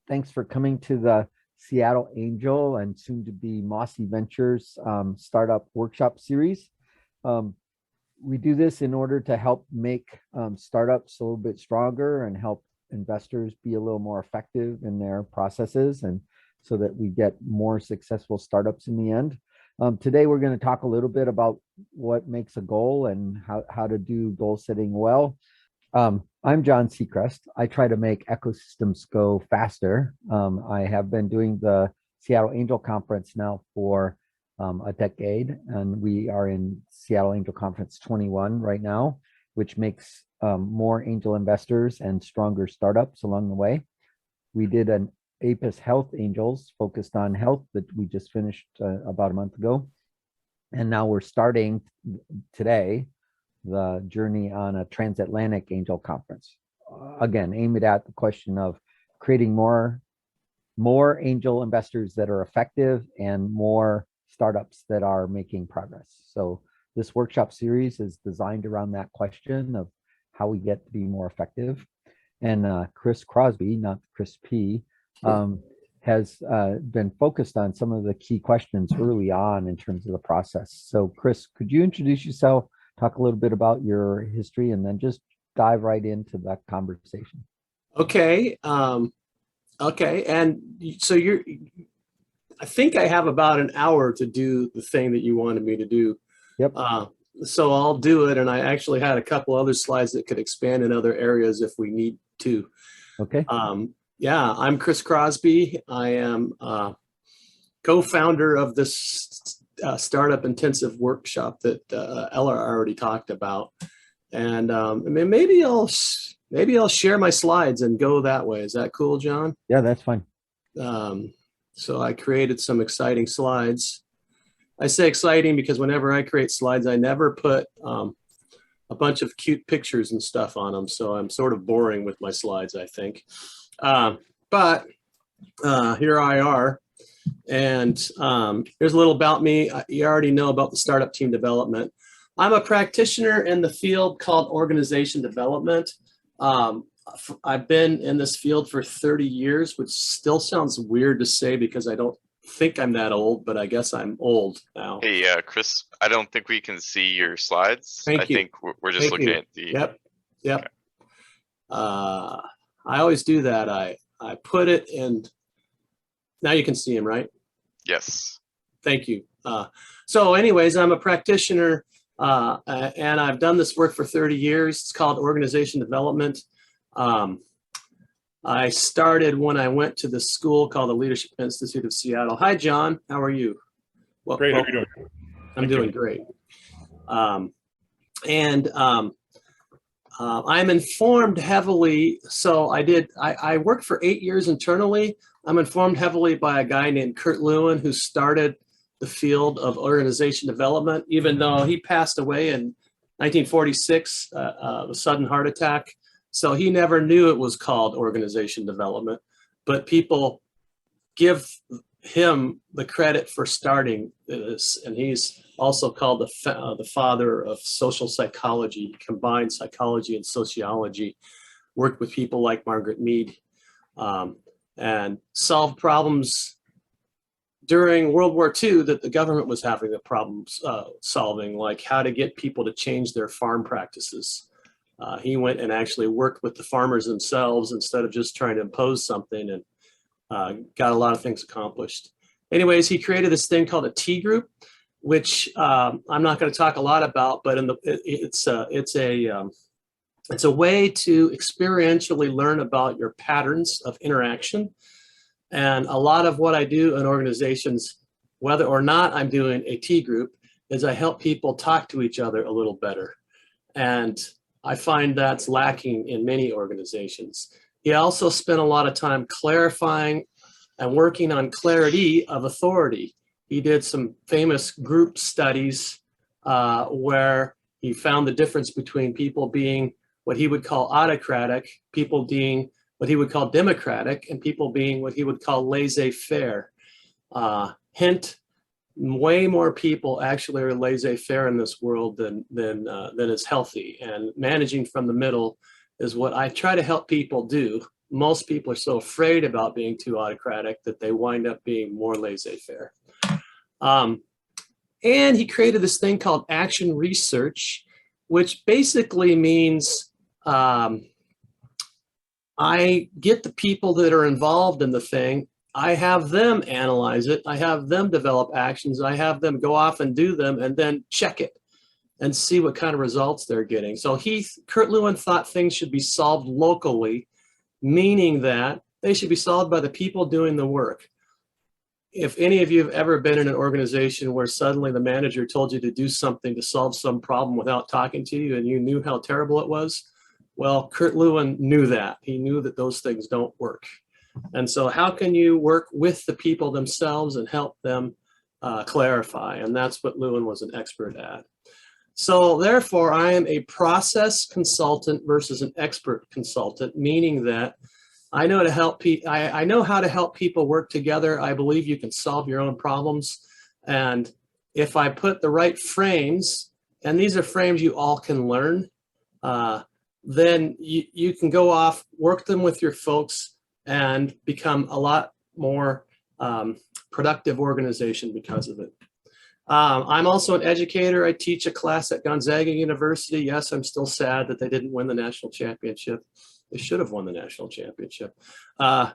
Thanks for coming to the Seattle Angel and soon to be Mossy Ventures Startup Workshop Series. Um, we do this in order to help make startups a little bit stronger and help investors be a little more effective in their processes, and so that we get more successful startups in the end. Today, we're going to talk a little bit about what makes a goal and how to do goal setting well. I'm John Seacrest. I try to make ecosystems go faster. I have been doing the Seattle Angel Conference now for a decade, and we are in Seattle Angel Conference 21 right now, which makes more angel investors and stronger startups along the way. We did an APIS Health Angels focused on health that we just finished about a month ago. And now we're starting today the journey on a transatlantic angel conference. Again, aimed at the question of creating more angel investors that are effective and more startups that are making progress. So this workshop series is designed around that question of how we get to be more effective. And Chris Crosby, not Chris P, has been focused on some of the key questions early on in terms of the process. So Chris, could you introduce yourself, talk a little bit about your history, and then just dive right into that conversation? Okay. Okay. And so I think I have about an hour to do the thing that you wanted me to do. Yep. So I'll do it. And I actually had a couple other slides that could expand in other areas if we need to. Okay. Yeah, I'm Chris Crosby. I am co-founder of this startup intensive workshop that Ella already talked about. And maybe I'll share my slides and go that way. Is that cool, John? Yeah, that's fine. So I created some exciting slides. I say exciting because whenever I create slides, I never put a bunch of cute pictures and stuff on them. So I'm sort of boring with my slides, I think. But here I are. And here's a little about me. You already know about the startup team development. I'm a practitioner in the field called organization development. I've been in this field for 30 years, which still sounds weird to say because I don't think I'm that old, but I guess I'm old now. Hey, Chris, I don't think we can see your slides. Thank you. I think we're just looking at the... Yep. Okay. I always do that. I put it in. Now you can see him, right? Yes. Thank you. So anyways, I'm a practitioner and I've done this work for 30 years. It's called organization development. I started when I went to the school called the Leadership Institute of Seattle. Hi, John. How are you? Well, great. How are you doing? I'm doing great. I'm informed heavily. So I worked for 8 years internally. I'm informed heavily by a guy named Kurt Lewin, who started the field of organization development, even though he passed away in 1946, a sudden heart attack. So he never knew it was called organization development, but people give him the credit for starting this. And he's also called the father of social psychology. He combined psychology and sociology, worked with people like Margaret Mead, and solved problems during World War II that the government was having the problems solving, like how to get people to change their farm practices. He went and actually worked with the farmers themselves instead of just trying to impose something, and got a lot of things accomplished. Anyways, he created this thing called a T group, which I'm not going to talk a lot about, but it's a way to experientially learn about your patterns of interaction. And a lot of what I do in organizations, whether or not I'm doing a T group, is I help people talk to each other a little better. And I find that's lacking in many organizations. He also spent a lot of time clarifying and working on clarity of authority. He did some famous group studies where he found the difference between people being what he would call autocratic, people being what he would call democratic, and people being what he would call laissez-faire. Hint, way more people actually are laissez-faire in this world than is healthy. And managing from the middle is what I try to help people do. most people are so afraid about being too autocratic that they wind up being more laissez-faire. And he created this thing called action research, which basically means I get the people that are involved in the thing, I have them analyze it, I have them develop actions, I have them go off and do them, and then check it and see what kind of results they're getting. So Kurt Lewin thought things should be solved locally, meaning that they should be solved by the people doing the work. If any of you have ever been in an organization where suddenly the manager told you to do something to solve some problem without talking to you and you knew how terrible it was, well, Kurt Lewin knew that. He knew that those things don't work. And so how can you work with the people themselves and help them clarify? And that's what Lewin was an expert at. So therefore, I am a process consultant versus an expert consultant, meaning that I know I know how to help people work together. I believe you can solve your own problems. And if I put the right frames, and these are frames you all can learn, then you can go off, work them with your folks, and become a lot more productive organization because of it. I'm also an educator. I teach a class at Gonzaga University. Yes, I'm still sad that they didn't win the national championship. They should have won the national championship. I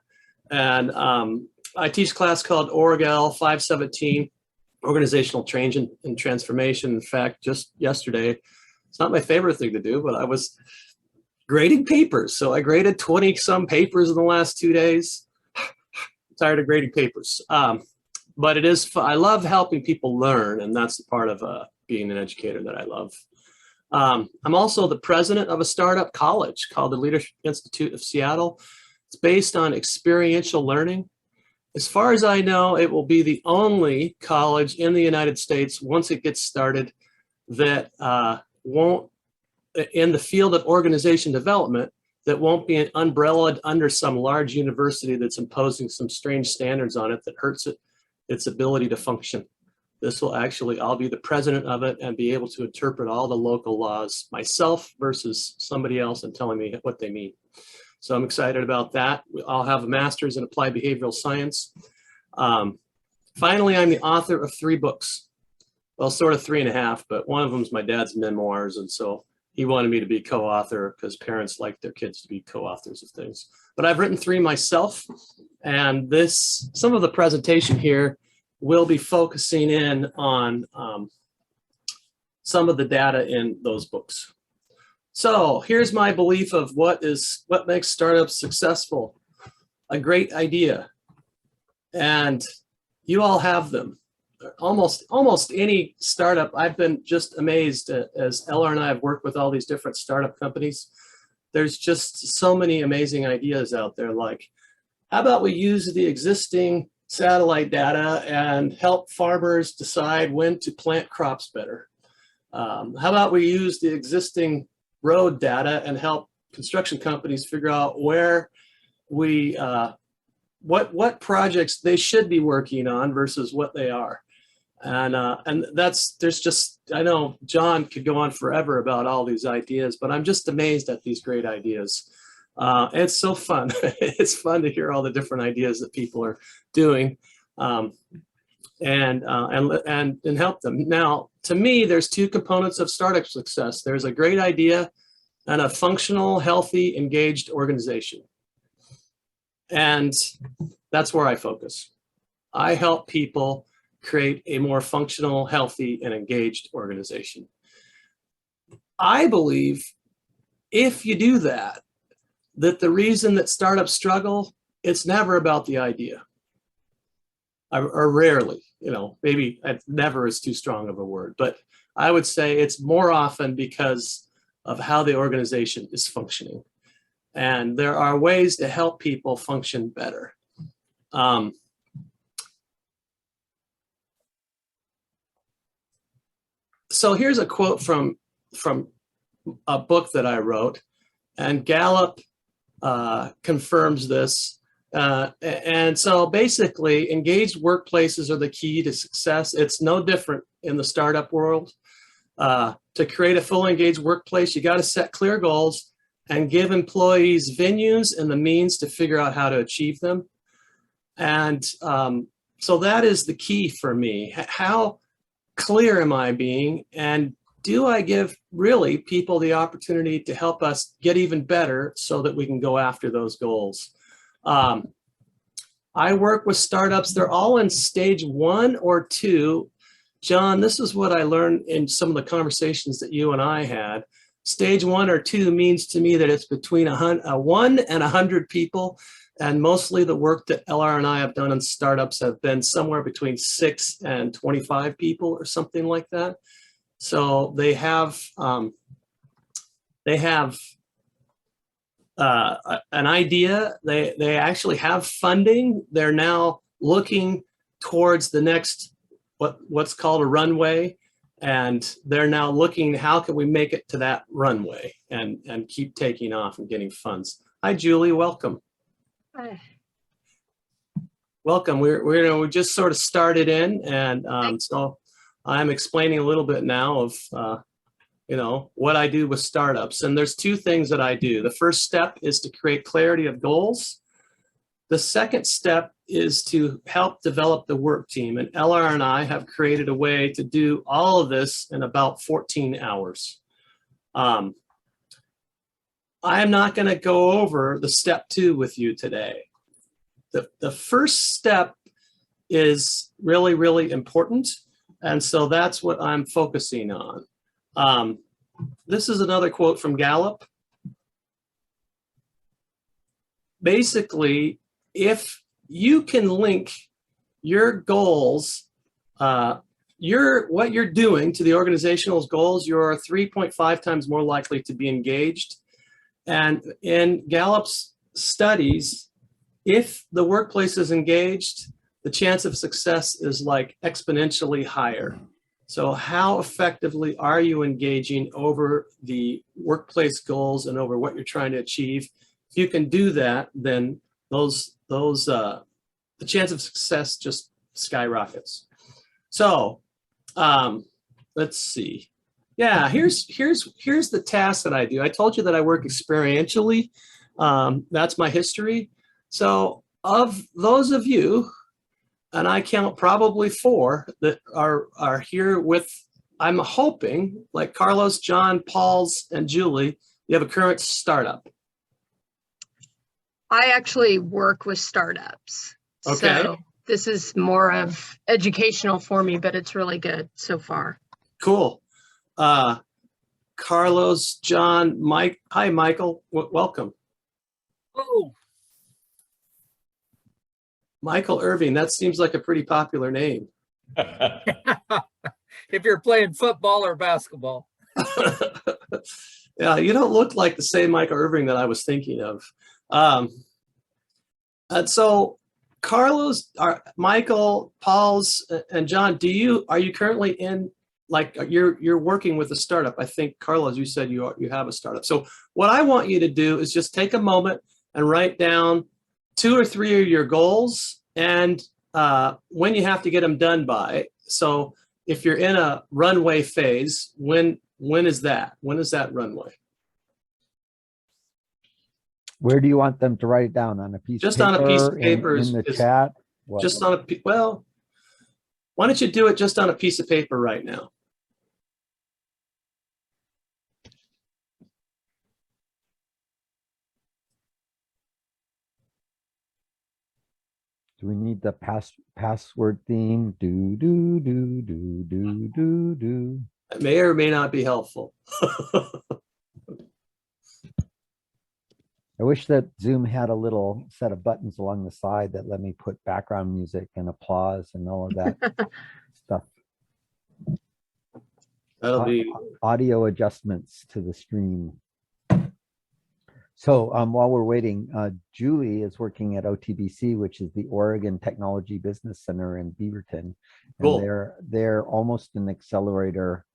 teach a class called Org-L 517, Organizational Change and Transformation. In fact, just yesterday, it's not my favorite thing to do, but I was grading papers. So I graded 20 some papers in the last 2 days. I'm tired of grading papers. But it is fun. I love helping people learn, and that's the part of being an educator that I love. I'm also the president of a startup college called the Leadership Institute of Seattle. It's based on experiential learning. As far as I know, it will be the only college in the United States, once it gets started, that won't, in the field of organization development, that won't be umbrellaed under some large university that's imposing some strange standards on it that hurts its ability to function. This will actually, I'll be the president of it and be able to interpret all the local laws myself versus somebody else and telling me what they mean. So I'm excited about that. I'll have a master's in applied behavioral science. Finally, I'm the author of 3 books. Well, sort of 3.5, but one of them is my dad's memoirs. And so he wanted me to be co-author because parents like their kids to be co-authors of things. But I've written 3 myself. And some of the presentation here will be focusing in on some of the data in those books. So here's my belief of what makes startups successful. A great idea. And you all have them. Almost any startup, I've been just amazed as Eller and I have worked with all these different startup companies. There's just so many amazing ideas out there, like, how about we use the existing satellite data and help farmers decide when to plant crops better? How about we use the existing road data and help construction companies figure out where what projects they should be working on versus what they are? And I know John could go on forever about all these ideas, but I'm just amazed at these great ideas. It's so fun. It's fun to hear all the different ideas that people are doing, and help them. Now, to me, there's 2 components of startup success. There's a great idea and a functional, healthy, engaged organization. And that's where I focus. I help people create a more functional, healthy, and engaged organization. I believe if you do that the reason that startups struggle, it's never about the idea. Or rarely, maybe never is too strong of a word, but I would say it's more often because of how the organization is functioning. And there are ways to help people function better. So here's a quote from a book that I wrote, and Gallup confirms this. And so basically, engaged workplaces are the key to success. It's no different in the startup world. To create a fully engaged workplace, you got to set clear goals and give employees venues and the means to figure out how to achieve them. And so that is the key for me. How clear am I being? And do I give really people the opportunity to help us get even better so that we can go after those goals? I work with startups. They're all in stage 1 or 2. John, this is what I learned in some of the conversations that you and I had. Stage 1 or 2 means to me that it's between 1 and 100 people. And mostly the work that LR and I have done in startups have been somewhere between 6 and 25 people or something like that. So they have an idea. They actually have funding. They're now looking towards the next what's called a runway, and they're now looking how can we make it to that runway and keep taking off and getting funds. Hi, Julie. Welcome. Hi. Welcome. We just sort of started in, and so I'm explaining a little bit now of what I do with startups. And there's 2 things that I do. The first step is to create clarity of goals. The second step is to help develop the work team. And LR and I have created a way to do all of this in about 14 hours. I am not going to go over the step 2 with you today. The first step is really, really important. And so that's what I'm focusing on. This is another quote from Gallup. Basically, if you can link your goals, what you're doing to the organizational goals, you're 3.5 times more likely to be engaged. And in Gallup's studies, if the workplace is engaged, the chance of success is like exponentially higher. So how effectively are you engaging over the workplace goals and over what you're trying to achieve? If you can do that, then the chance of success just skyrockets. So let's see. Yeah, here's the task that I do. I told you that I work experientially. That's my history. So of those of you, and I count probably 4 that are here with, I'm hoping, like Carlos, John, Paul's, and Julie, you have a current startup. I actually work with startups. Okay. So this is more of educational for me, but it's really good so far. Cool. Carlos, John, Mike. Hi, Michael. Welcome. Oh, Michael Irvine. That seems like a pretty popular name. if you're playing football or basketball. Yeah, you don't look like the same Michael Irving that I was thinking of. And so Carlos, Michael, Paul's, and John, are you currently in, like, you're working with a startup? I think, Carlos, you said you have a startup. So what I want you to do is just take a moment and write down 2 or 3 of your goals and when you have to get them done by. So if you're in a runway phase, when is that? When is that runway? Where do you want them to write it down? On a piece Just of paper? on a piece of paper in the chat? What? Just on well, why don't you do it just on a piece of paper right now? Do we need the password theme? Do. It may or may not be helpful. I wish that Zoom had a little set of buttons along the side that let me put background music and applause and all of that stuff. That'll be Audio adjustments to the stream. So while we're waiting, Julie is working at OTBC, which is the Oregon Technology Business Center in Beaverton. Cool. And they're almost an accelerator,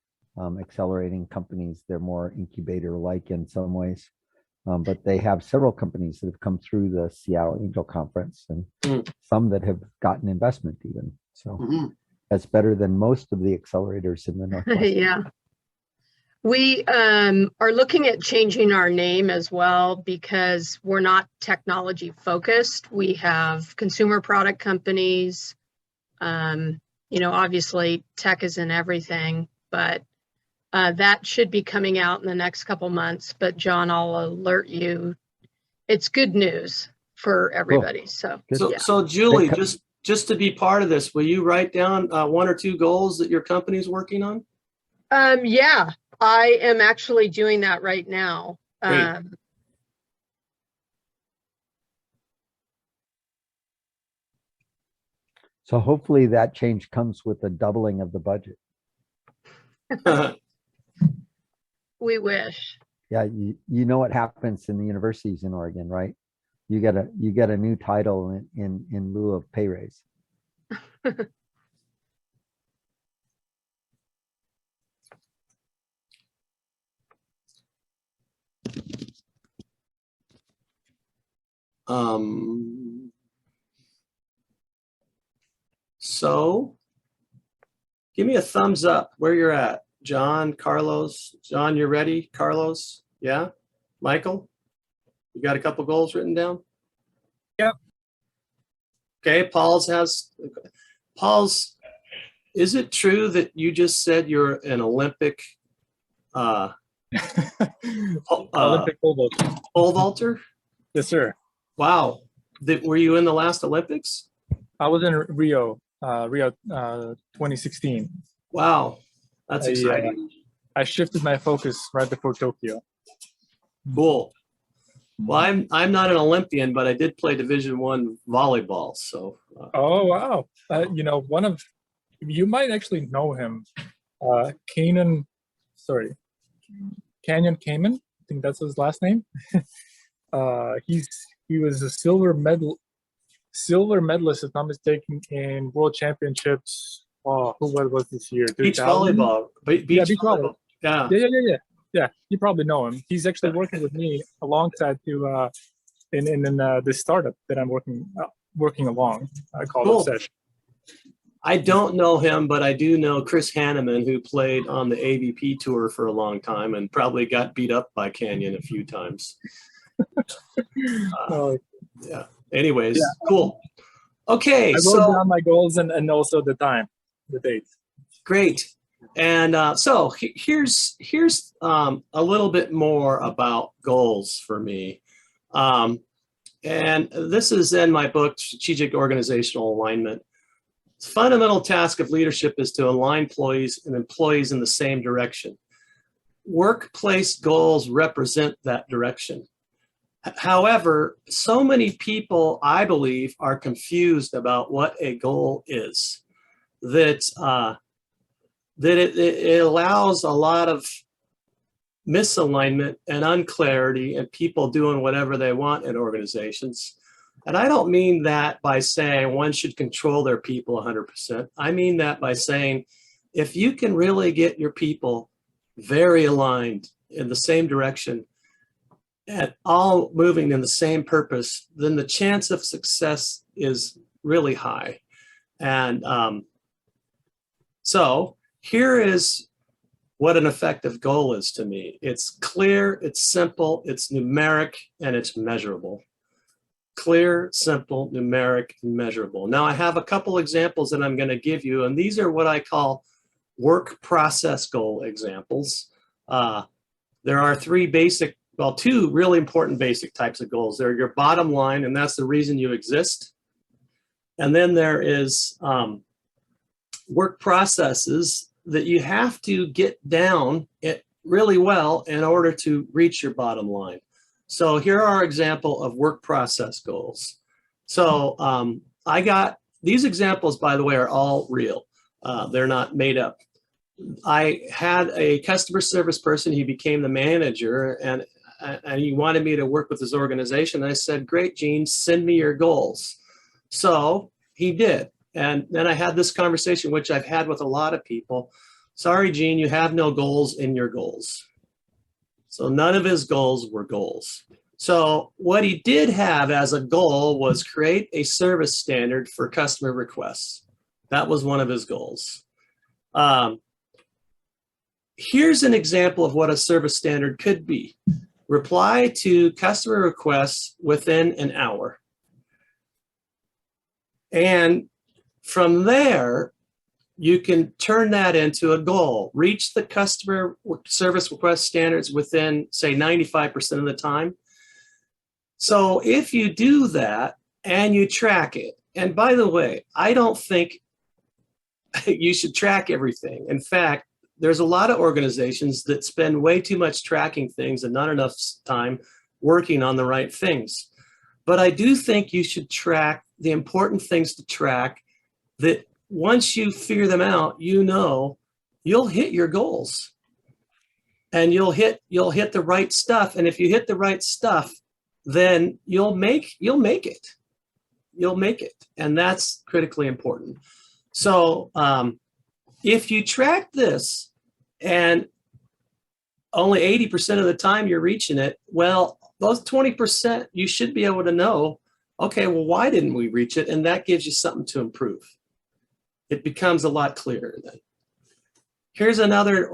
accelerating companies. They're more incubator-like in some ways. But they have several companies that have come through the Seattle Angel Conference and some that have gotten investment even. So that's better than most of the accelerators in the Northwest. Yeah. We are looking at changing our name as well because we're not technology focused. We have consumer product companies. Obviously tech is in everything, but that should be coming out in the next couple months. But John, I'll alert you. It's good news for everybody. So, Good. yeah. So Julie, They just to be part of this, will you write down 1 or 2 goals that your company is working on? Yeah, I am actually doing that right now. Great. So hopefully that change comes with a doubling of the budget. We wish. Yeah, you know what happens in the universities in Oregon, right? You get a new title in lieu of pay raise. So give me a thumbs up where you're at. John, Carlos. John, you're ready? Carlos? Yeah? Michael? You got a couple goals written down? Yep. Okay, Paul's, is it true that you just said you're an Olympic Olympic pole vaulter. pole vaulter? Yes, sir. Wow. Were you in the last Olympics? I was in Rio 2016. Wow. That's exciting. I shifted my focus right before Tokyo. Cool. Well, I'm not an Olympian, but I did play Division I volleyball. So. Oh wow! You might actually know him, Canyon Kamen. I think that's his last name. He was a silver medalist, if not mistaken, in World Championships. Oh, who was this year? Beach 2000? volleyball. Beach volleyball. Yeah. Yeah. You probably know him. He's actually working with me alongside to in this startup that I'm working along called Cool. Obsession. I don't know him, but I do know Chris Hanneman, who played on the AVP tour for a long time and probably got beat up by Canyon a few times. Yeah. Anyways, cool. Okay. I wrote down my goals and also the time, the date. Great. And so here's a little bit more about goals for me. And this is in my book, Strategic Organizational Alignment. The fundamental task of leadership is to align employees in the same direction. Workplace goals represent that direction. However, so many people, I believe, are confused about what a goal is, that it allows a lot of misalignment and unclarity and people doing whatever they want in organizations. And I don't mean that by saying one should control their people 100%. I mean that by saying, if you can really get your people very aligned in the same direction and all moving in the same purpose, then the chance of success is really high. And so here is what an effective goal is to me. It's clear, it's simple, it's numeric, and it's measurable. Clear, simple, numeric, and measurable. Now I have a couple examples that I'm going to give you, and these are what I call work process goal examples. There are two really important basic types of goals. They're your bottom line, and that's the reason you exist. And then there is work processes that you have to get down it really well in order to reach your bottom line. So here are example of work process goals. So I got these examples, by the way, are all real. They're not made up. I had a customer service person. He became the manager, and he wanted me to work with his organization. I said, great, Gene, send me your goals. So he did. And then I had this conversation, which I've had with a lot of people. Sorry, Gene, you have no goals in your goals. So none of his goals were goals. So what he did have as a goal was create a service standard for customer requests. That was one of his goals. here's an example of what a service standard could be. Reply to customer requests within an hour. And from there, you can turn that into a goal. Reach the customer service request standards within, say, 95% of the time. So if you do that and you track it, and by the way, I don't think you should track everything. In fact, there's a lot of organizations that spend way too much tracking things and not enough time working on the right things. But I do think you should track the important things to track that once you figure them out, you know, you'll hit your goals and you'll hit the right stuff. And if you hit the right stuff, then you'll make it. You'll make it. And that's critically important. So if you track this and only 80% of the time you're reaching it, well, those 20%, you should be able to know, okay, well, why didn't we reach it? And that gives you something to improve. It becomes a lot clearer then. Here's another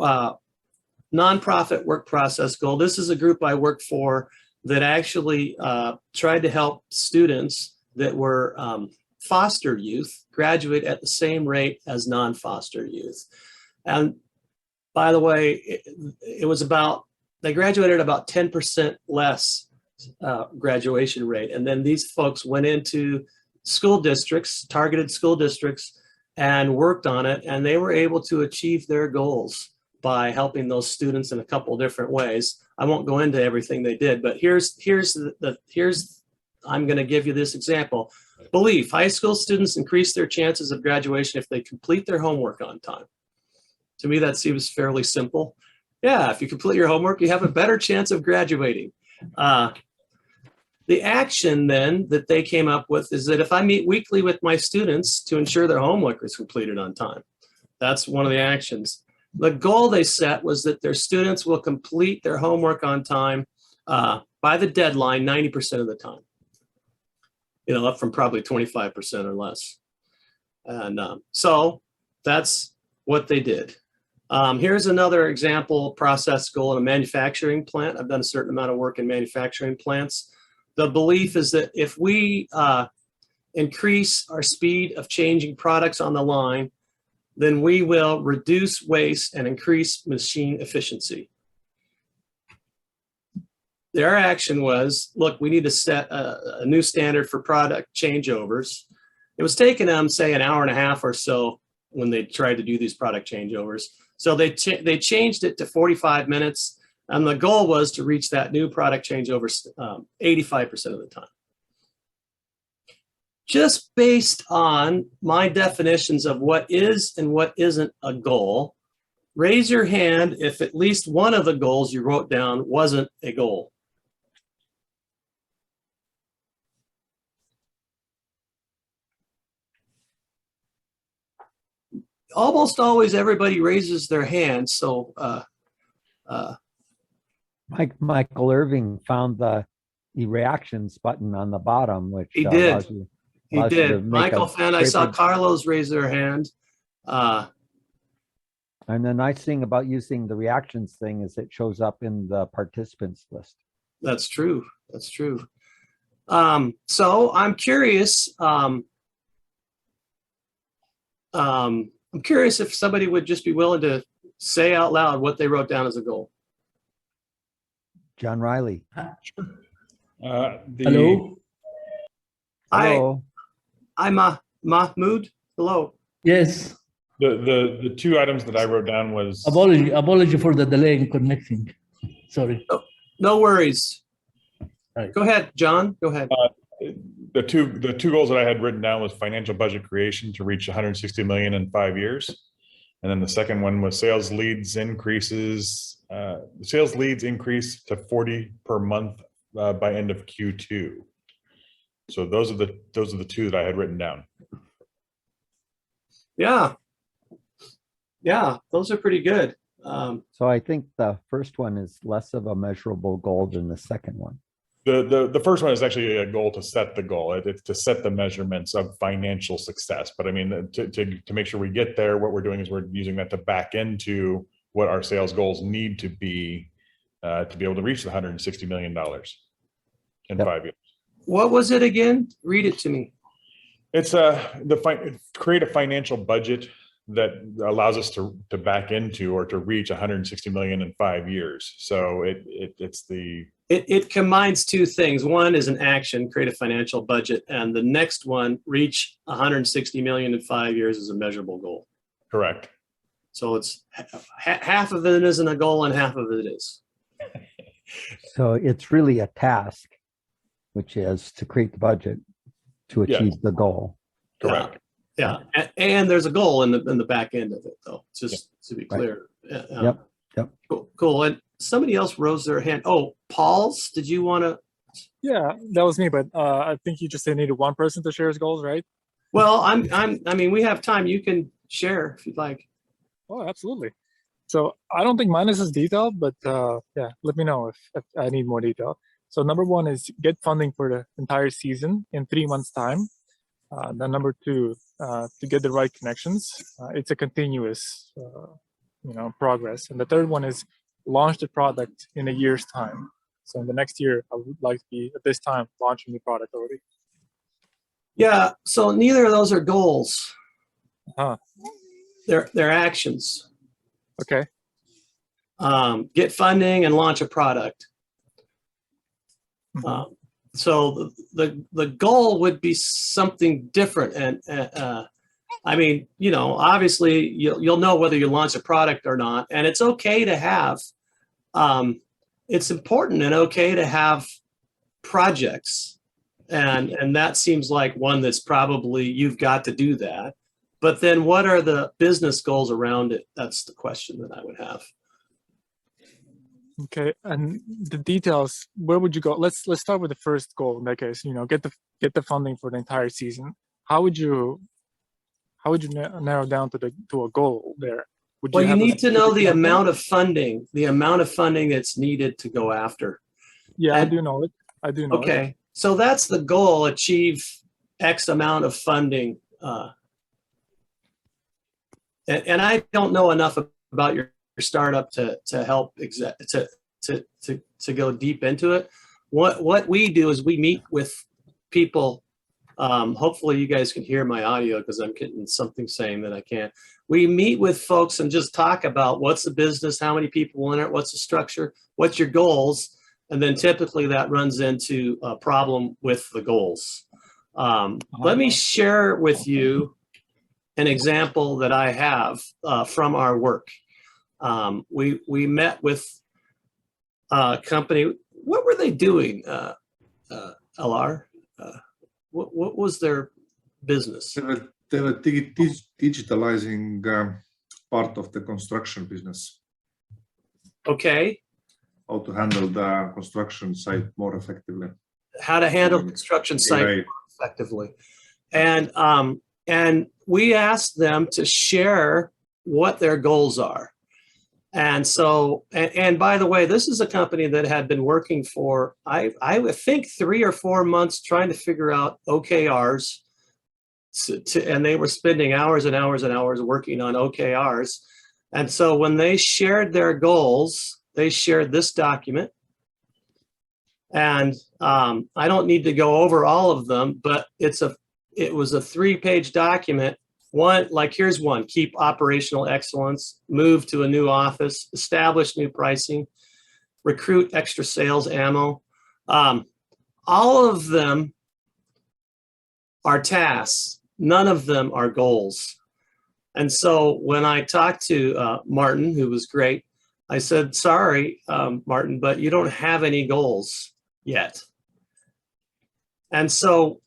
nonprofit work process goal. This is a group I work for that actually tried to help students that were foster youth graduate at the same rate as non-foster youth. And by the way, it was about, they graduated about 10% less graduation rate. And then these folks went into school districts, targeted school districts, and worked on it. And they were able to achieve their goals by helping those students in a couple different ways. I won't go into everything they did, but here's I'm going to give you this example. Belief: high school students increase their chances of graduation if they complete their homework on time. To me, that seems fairly simple. Yeah, if you complete your homework, you have a better chance of graduating. The action then that they came up with is that if I meet weekly with my students to ensure their homework is completed on time, that's one of the actions. The goal they set was that their students will complete their homework on time by the deadline 90% of the time. You know, up from probably 25% or less. And so that's what they did. Here's another example process goal in a manufacturing plant. I've done a certain amount of work in manufacturing plants. The belief is that if we increase our speed of changing products on the line, then we will reduce waste and increase machine efficiency. Their action was, look, we need to set a new standard for product changeovers. It was taking them, say, an hour and a half or so when they tried to do these product changeovers. So they changed it to 45 minutes. And the goal was to reach that new product changeover 85% of the time. Just based on my definitions of what is and what isn't a goal, raise your hand if at least one of the goals you wrote down wasn't a goal. Almost always everybody raises their hand. So Michael Irving found the reactions button on the bottom, which he allows did. you, He allows you to did. make Michael a found, I great saw big- Carlos raise their hand. And the nice thing about using the reactions thing is it shows up in the participants list. That's true. That's true. So I'm curious. I'm curious if somebody would just be willing to say out loud what they wrote down as a goal. John Riley. Hello. Hello. I'm Mahmood. Hello. Yes. The two items that I wrote down was Apology for the delay in connecting. Sorry. No worries. Right. Go ahead, John. Go ahead. the two goals that I had written down was financial budget creation to reach 160 million in 5 years. And then the second one was sales leads increases. Sales leads increase to 40 per month by end of Q2. So those are the two that I had written down. Yeah. Yeah, those are pretty good. So I think the first one is less of a measurable goal than the second one. The first one is actually a goal to set the goal. It's to set the measurements of financial success. But I mean, to make sure we get there, what we're doing is we're using that to back into what our sales goals need to be able to reach the $160 million in Yep. 5 years. What was it again? Read it to me. It's create a financial budget that allows us to back into or to reach 160 million in 5 years. So It combines two things. One is an action, create a financial budget, and the next one, reach 160 million in 5 years, is a measurable goal. correct. So it's half of it isn't a goal and half of it is. So it's really a task, which is to create the budget to Yes. achieve the goal. Correct. Yeah, and there's a goal in the back end of it, though. Just to be Right. clear. Yep. Cool. And somebody else rose their hand. Oh, Paul's. Did you want to? Yeah, that was me. But I think you just needed one person to share his goals, right? Well, I mean, we have time. You can share if you'd like. Oh, absolutely. So I don't think mine is as detailed, but yeah, let me know if I need more detail. So number one is get funding for the entire season in 3 months' time. Then number two, to get the right connections. It's a continuous, progress. And the third one is launch the product in a year's time. So in the next year, I would like to be at this time launching the product already. Yeah. So neither of those are goals. Uh-huh. They're actions. Okay. Get funding and launch a product. Mhm. So the goal would be something different, and I mean, obviously you'll know whether you launch a product or not, and it's okay to have. It's important and okay to have projects, and that seems like one that's probably you've got to do that. But then, what are the business goals around it? That's the question that I would have. Okay, and the details. Where would you go? Let's start with the first goal. In that case, get the funding for the entire season. How would you narrow down to a goal there? Well, you need to know the amount of funding that's needed to go after. Yeah, I do know it. Okay, so that's the goal: achieve X amount of funding. And I don't know enough about your startup to help to go deep into it. What we do is we meet with people. Hopefully you guys can hear my audio because I'm getting something saying that I can't. We meet with folks and just talk about what's the business, how many people in it, what's the structure, what's your goals, and then typically that runs into a problem with the goals. Let me share with you an example that I have from our work. We met with a company. What were they doing, LR? What was their business? They were digitalizing part of the construction business. Okay. How to handle the construction site more effectively. How to handle construction site Right. more effectively. And we asked them to share what their goals are. And so, and by the way, this is a company that had been working for, I think 3 or 4 months trying to figure out OKRs. And they were spending hours and hours and hours working on OKRs. And so when they shared their goals, they shared this document. And I don't need to go over all of them, but it was a 3-page document. One, like here's one: keep operational excellence, move to a new office, establish new pricing, recruit extra sales ammo. All of them are tasks. None of them are goals. And so when I talked to Martin, who was great, I said, sorry, Martin, but you don't have any goals yet. And so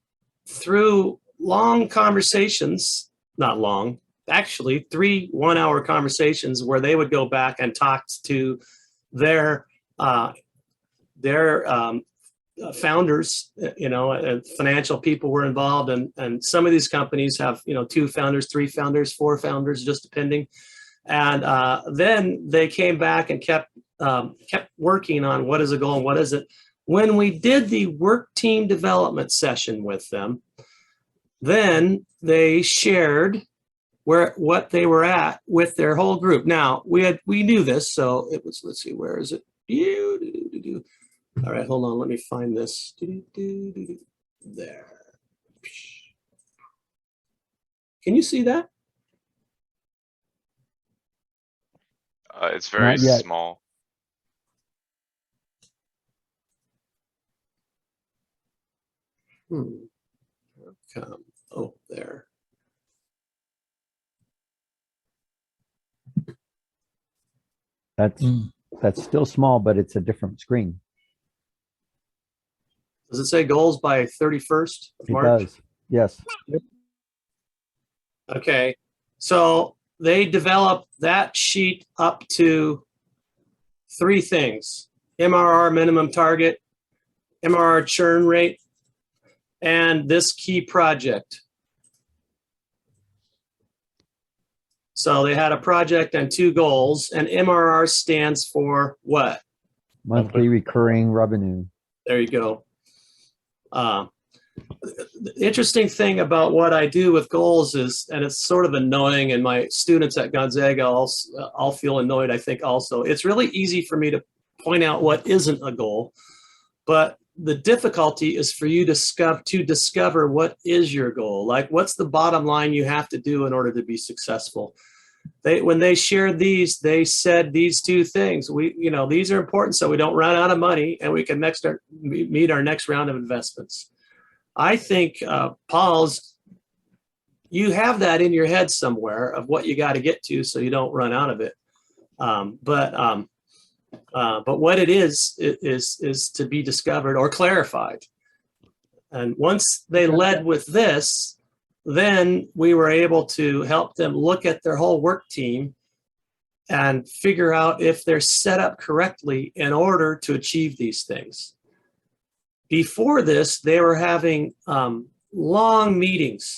through long conversations, not long, actually 3 one-hour conversations where they would go back and talk to their founders, and financial people were involved, and some of these companies have 2 founders, 3 founders, 4 founders, just depending. And then they came back and kept working on what is a goal and what isn't. When we did the work team development session with them, then they shared what they were at with their whole group. Now we knew this, so it was, let's see, where is it? All right, hold on, let me find this. There. Can you see that? It's very Not yet. small. Come. Oh, there. That's still small, but it's a different screen. Does it say goals by 31st of It March? does. Yes. Okay, so they developed that sheet up to 3 things: MRR minimum target, MRR churn rate, and this key project. So they had a project and 2 goals, and MRR stands for what? Monthly recurring revenue. There you go. The interesting thing about what I do with goals is, and it's sort of annoying, and my students at Gonzaga all feel annoyed, I think also. It's really easy for me to point out what isn't a goal, but the difficulty is for you to discover what is your goal. Like, what's the bottom line you have to do in order to be successful? When they shared these, they said these 2 things. These are important so we don't run out of money and we can meet our next round of investments. I think, Paul's, you have that in your head somewhere of what you got to get to so you don't run out of it. But what it is to be discovered or clarified. And once they led with this, then we were able to help them look at their whole work team and figure out if they're set up correctly in order to achieve these things. Before this, they were having long meetings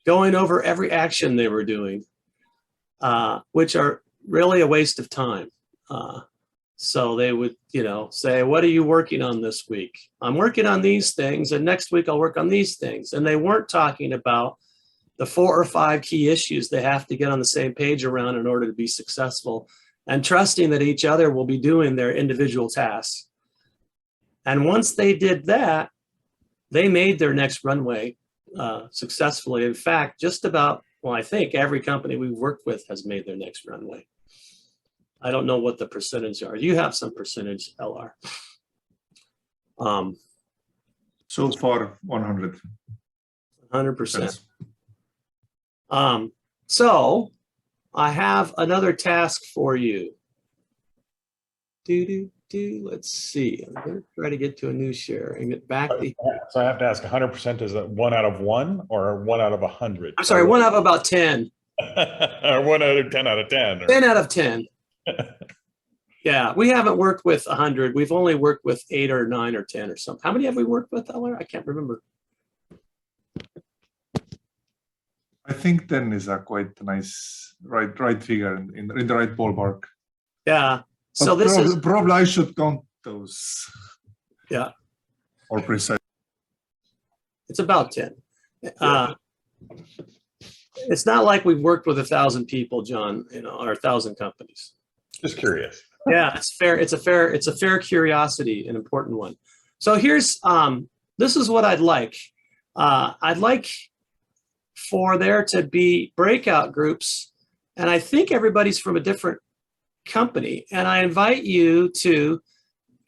going over every action they were doing, which are really a waste of time. So they would, say, what are you working on this week? I'm working on these things, and next week I'll work on these things. And they weren't talking about the 4 or 5 key issues they have to get on the same page around in order to be successful, and trusting that each other will be doing their individual tasks. And once they did that, they made their next runway successfully. In fact, just about, I think every company we've worked with has made their next runway. I don't know what the percentage are. You have some percentage, LR. So far, 100. 100%. So I have another task for you. Let's see. I'm going to try to get to a new share and get back to. So I have to ask, 100%, is it 1 out of 1 or 1 out of 100? I'm sorry, 1 out of about 10. Or 1 out of 10 out of 10. Or... 10 out of 10. Yeah, we haven't worked with 100. We've only worked with 8 or 9 or 10 or something. How many have we worked with, LR? I can't remember. I think 10 is a quite nice right figure in the right ballpark. Yeah. So But this probably I should count those. Yeah. Or precise. It's about 10. It's not like we've worked with 1,000 people, John, or 1,000 companies. Just curious. Yeah, it's fair. It's a fair curiosity, an important one. So here's, this is what I'd like. I'd like for there to be breakout groups, and I think everybody's from a different company, and I invite you to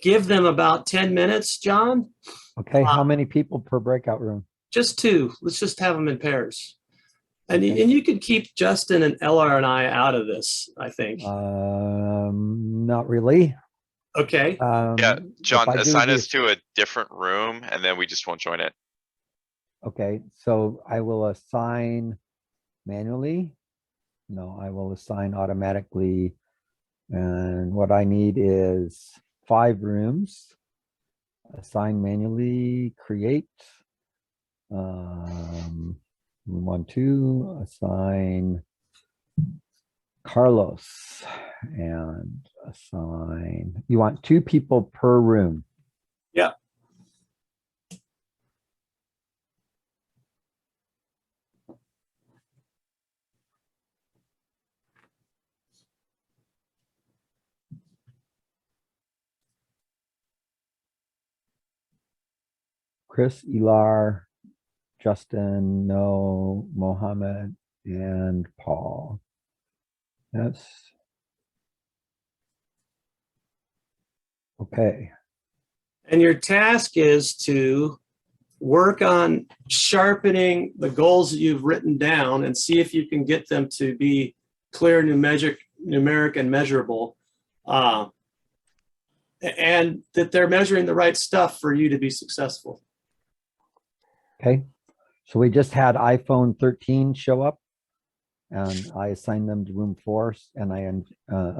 give them about 10 minutes, John. Okay, how many people per breakout room? Just 2. Let's just have them in pairs. And, Okay. and you could keep Justin and LR and I out of this, I think. Not really. Okay. Yeah, John, if I do assign us this- to a different room and then we just won't join it. Okay, so I will assign manually. No, I will assign automatically. And what I need is 5 rooms. Assign manually, create. Room 1, 2, assign Carlos and assign. You want 2 people per room. Yeah. Chris, Elar, Justin, no, Mohammed, and Paul. Yes. Okay. And your task is to work on sharpening the goals that you've written down and see if you can get them to be clear, numeric, and measurable. And that they're measuring the right stuff for you to be successful. Okay. So we just had iPhone 13 show up, and I assigned them to room 4, and I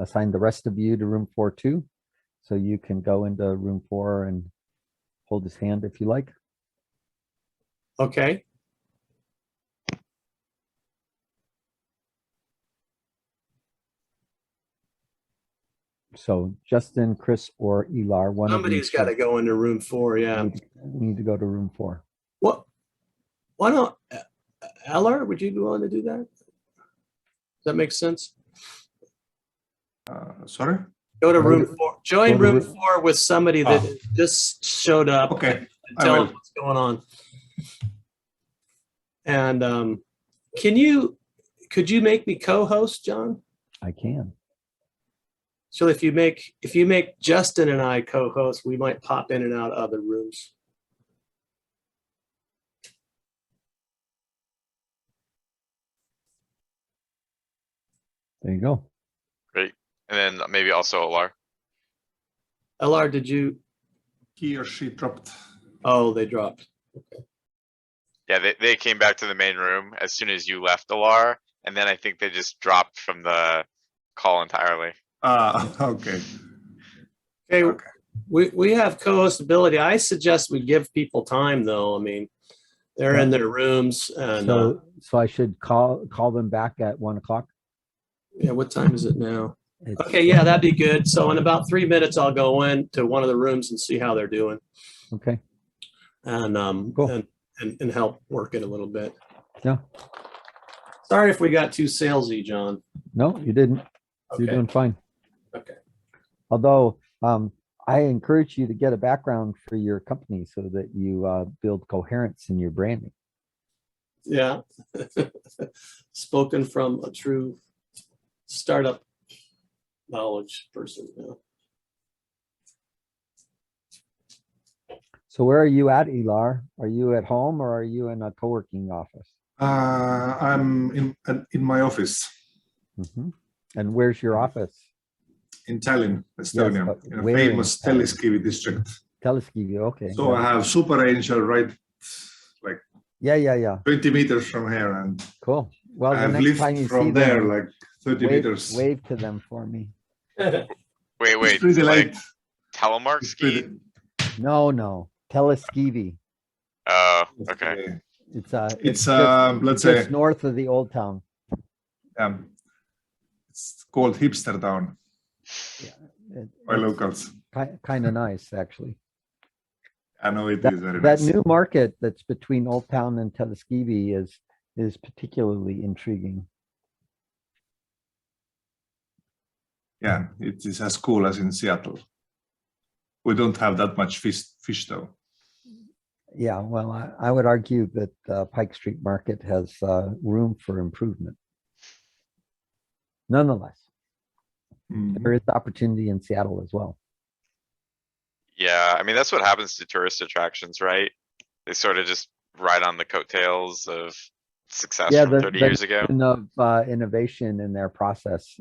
assigned the rest of you to room 4 too. So you can go into room 4 and hold his hand if you like. Okay. So Justin, Chris, or Elar, one Somebody's of you got to go into room 4. Yeah. need to go to room 4. What? Why don't Eller? Would you be willing to do that? Does that make sense? Sorry? Go to Go room to- 4. Join go to room room- 4 with somebody that Ah. just showed up. Okay, And I tell will. them what's going on. And could you make me co-host, John? I can. So if you make Justin and I co-host, we might pop in and out of other rooms. There you go. Great. And then maybe also Alar. LR, did you? He or she dropped. Oh, they dropped. Yeah, they came back to the main room as soon as you left Alar, and then I think they just dropped from the call entirely. Okay. Okay, we have co-host ability. I suggest we give people time, though. I mean, they're in their rooms, and So I should call them back at 1 o'clock. yeah. What time is it now? It's- Okay, yeah, that'd be good. So in about 3 minutes, I'll go into one of the rooms and see how they're doing, Okay. and Cool. and help work it a little bit. Yeah. Sorry if we got too salesy, John. No, you didn't. You're Okay. doing fine. Okay. Although I encourage you to get a background for your company so that you build coherence in your branding. Yeah. Spoken from a true startup knowledge person. Yeah. So where are you at, Elar? Are you at home or are you in a co-working office? I'm in my office Mhm. And where's your office? in Tallinn, Estonia, but in a where in famous Tallinn? Telliskivi district. Teleskivi, okay. So I have Super Angel right like Yeah. 20 meters from here, and Cool. Well, I the have next time lived you from see there them, like 30 meters. wave to them for me. Wait, It's pretty like late. telemark It's ski? pretty- No. Teleskivi. Oh, okay. It's It's just, let's just say north of the old town. it's called Hipster Town by It's locals. kind of nice, actually. I know it That, is very that nice. new market that's between Old Town and Teleskivi is particularly intriguing. Yeah, it is as cool as in Seattle. We don't have that much fish though. Yeah, well, I would argue that Pike Street Market has room for improvement. Nonetheless, there is opportunity in Seattle as well. Yeah, I mean, that's what happens to tourist attractions, right? They sort of just ride on the coattails of success Yeah, from 30 years ago. of innovation in their process,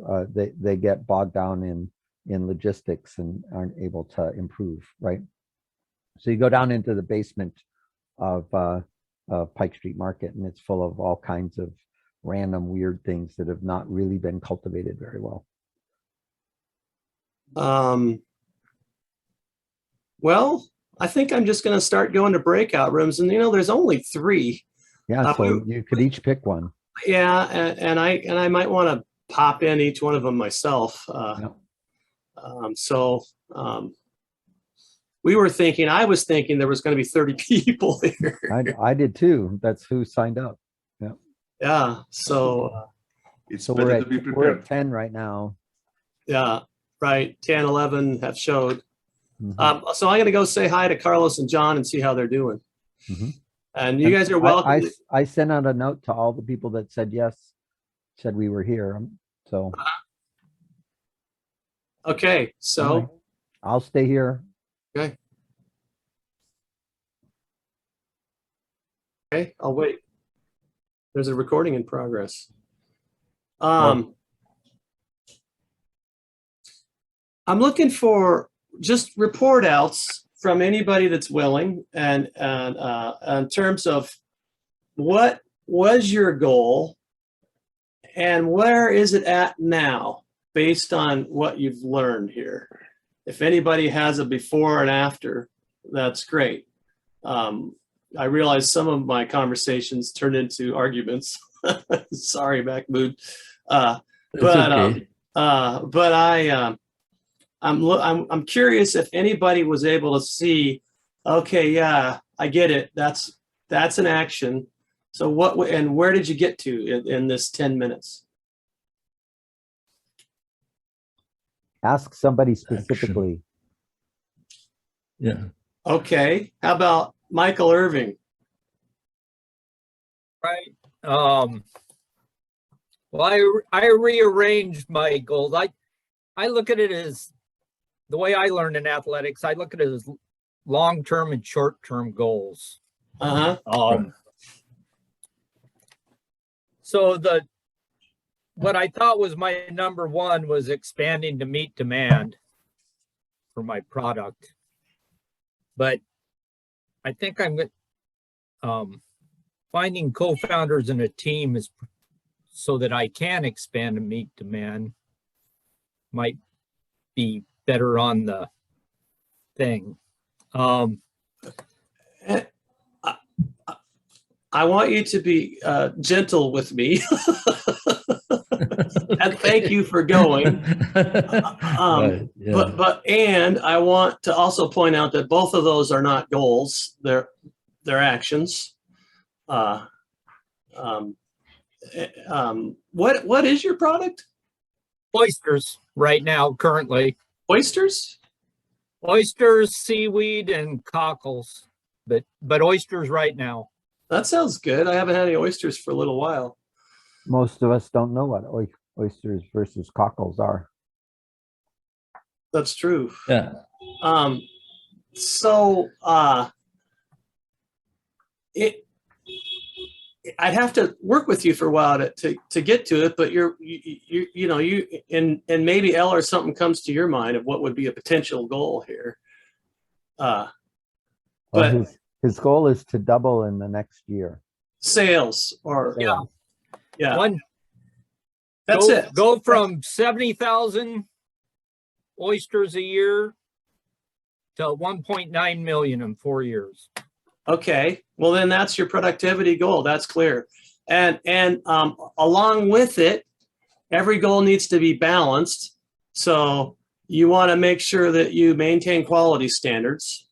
they get bogged down in logistics and aren't able to improve, right? So you go down into the basement of Pike Street Market, and it's full of all kinds of random weird things that have not really been cultivated very well. Well, I think I'm just going to start going to breakout rooms, and there's only 3. Yeah, so you could each pick one. Yeah, and I might want to pop in each one of them myself. Yeah. I was thinking there was going to be 30 people here. I did too. That's who signed up. Yeah, so It's So better to be we're prepared. at 10 right now. yeah, right. 10, 11 have showed. Mhm. So I'm going to go say hi to Carlos and John and see how they're doing. Mhm. And you guys are welcome. I sent out a note to all the people that said yes, said we were here. So Okay, so, anyway, I'll stay here. okay. Okay, I'll wait. There's a recording in progress. I'm looking for just report outs from anybody that's willing, and in terms of what was your goal and where is it at now based on what you've learned here. If anybody has a before and after, that's great. I realize some of my conversations turned into arguments. Sorry, Mahmood. I'm curious if anybody was able to see, okay, yeah, I get it. That's an action. So what, and where did you get to in this 10 minutes? Ask somebody specifically. Yeah. Okay. How about Michael Irving? Right. Well, I rearranged my goals. I look at it as the way I learned in athletics. I look at it as long-term and short-term goals. So what I thought was my number one was expanding to meet demand for my product. But I think finding co-founders in a team is so that I can expand and meet demand might be better on the thing. I want you to be gentle with me. And thank you for going. Right, yeah. And I want to also point out that both of those are not goals. They're actions. What is your product? Oysters right now, currently. Oysters? Oysters, seaweed, and cockles, but oysters right now. That sounds good. I haven't had any oysters for a little while. Most of us don't know what oysters versus cockles are. That's true. Yeah. I'd have to work with you for a while to get to it, but and maybe L or something comes to your mind of what would be a potential goal here. But his goal is to double in the next year. Sales or yeah. That's it. Go from 70,000 oysters a year to 1.9 million in 4 years. Okay, well then that's your productivity goal. That's clear. And along with it, every goal needs to be balanced. So you want to make sure that you maintain quality standards.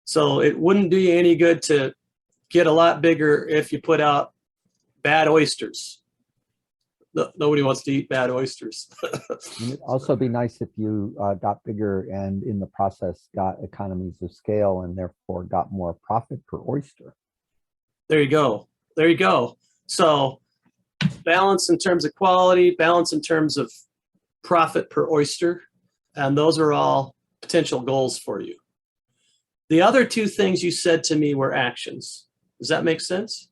So it wouldn't do you any good to get a lot bigger if you put out bad oysters. Nobody wants to eat bad oysters. It'd also be nice if you got bigger and in the process got economies of scale and therefore got more profit per oyster. There you go. There you go. So balance in terms of quality, balance in terms of profit per oyster, and those are all potential goals for you. The other two things you said to me were actions. Does that make sense?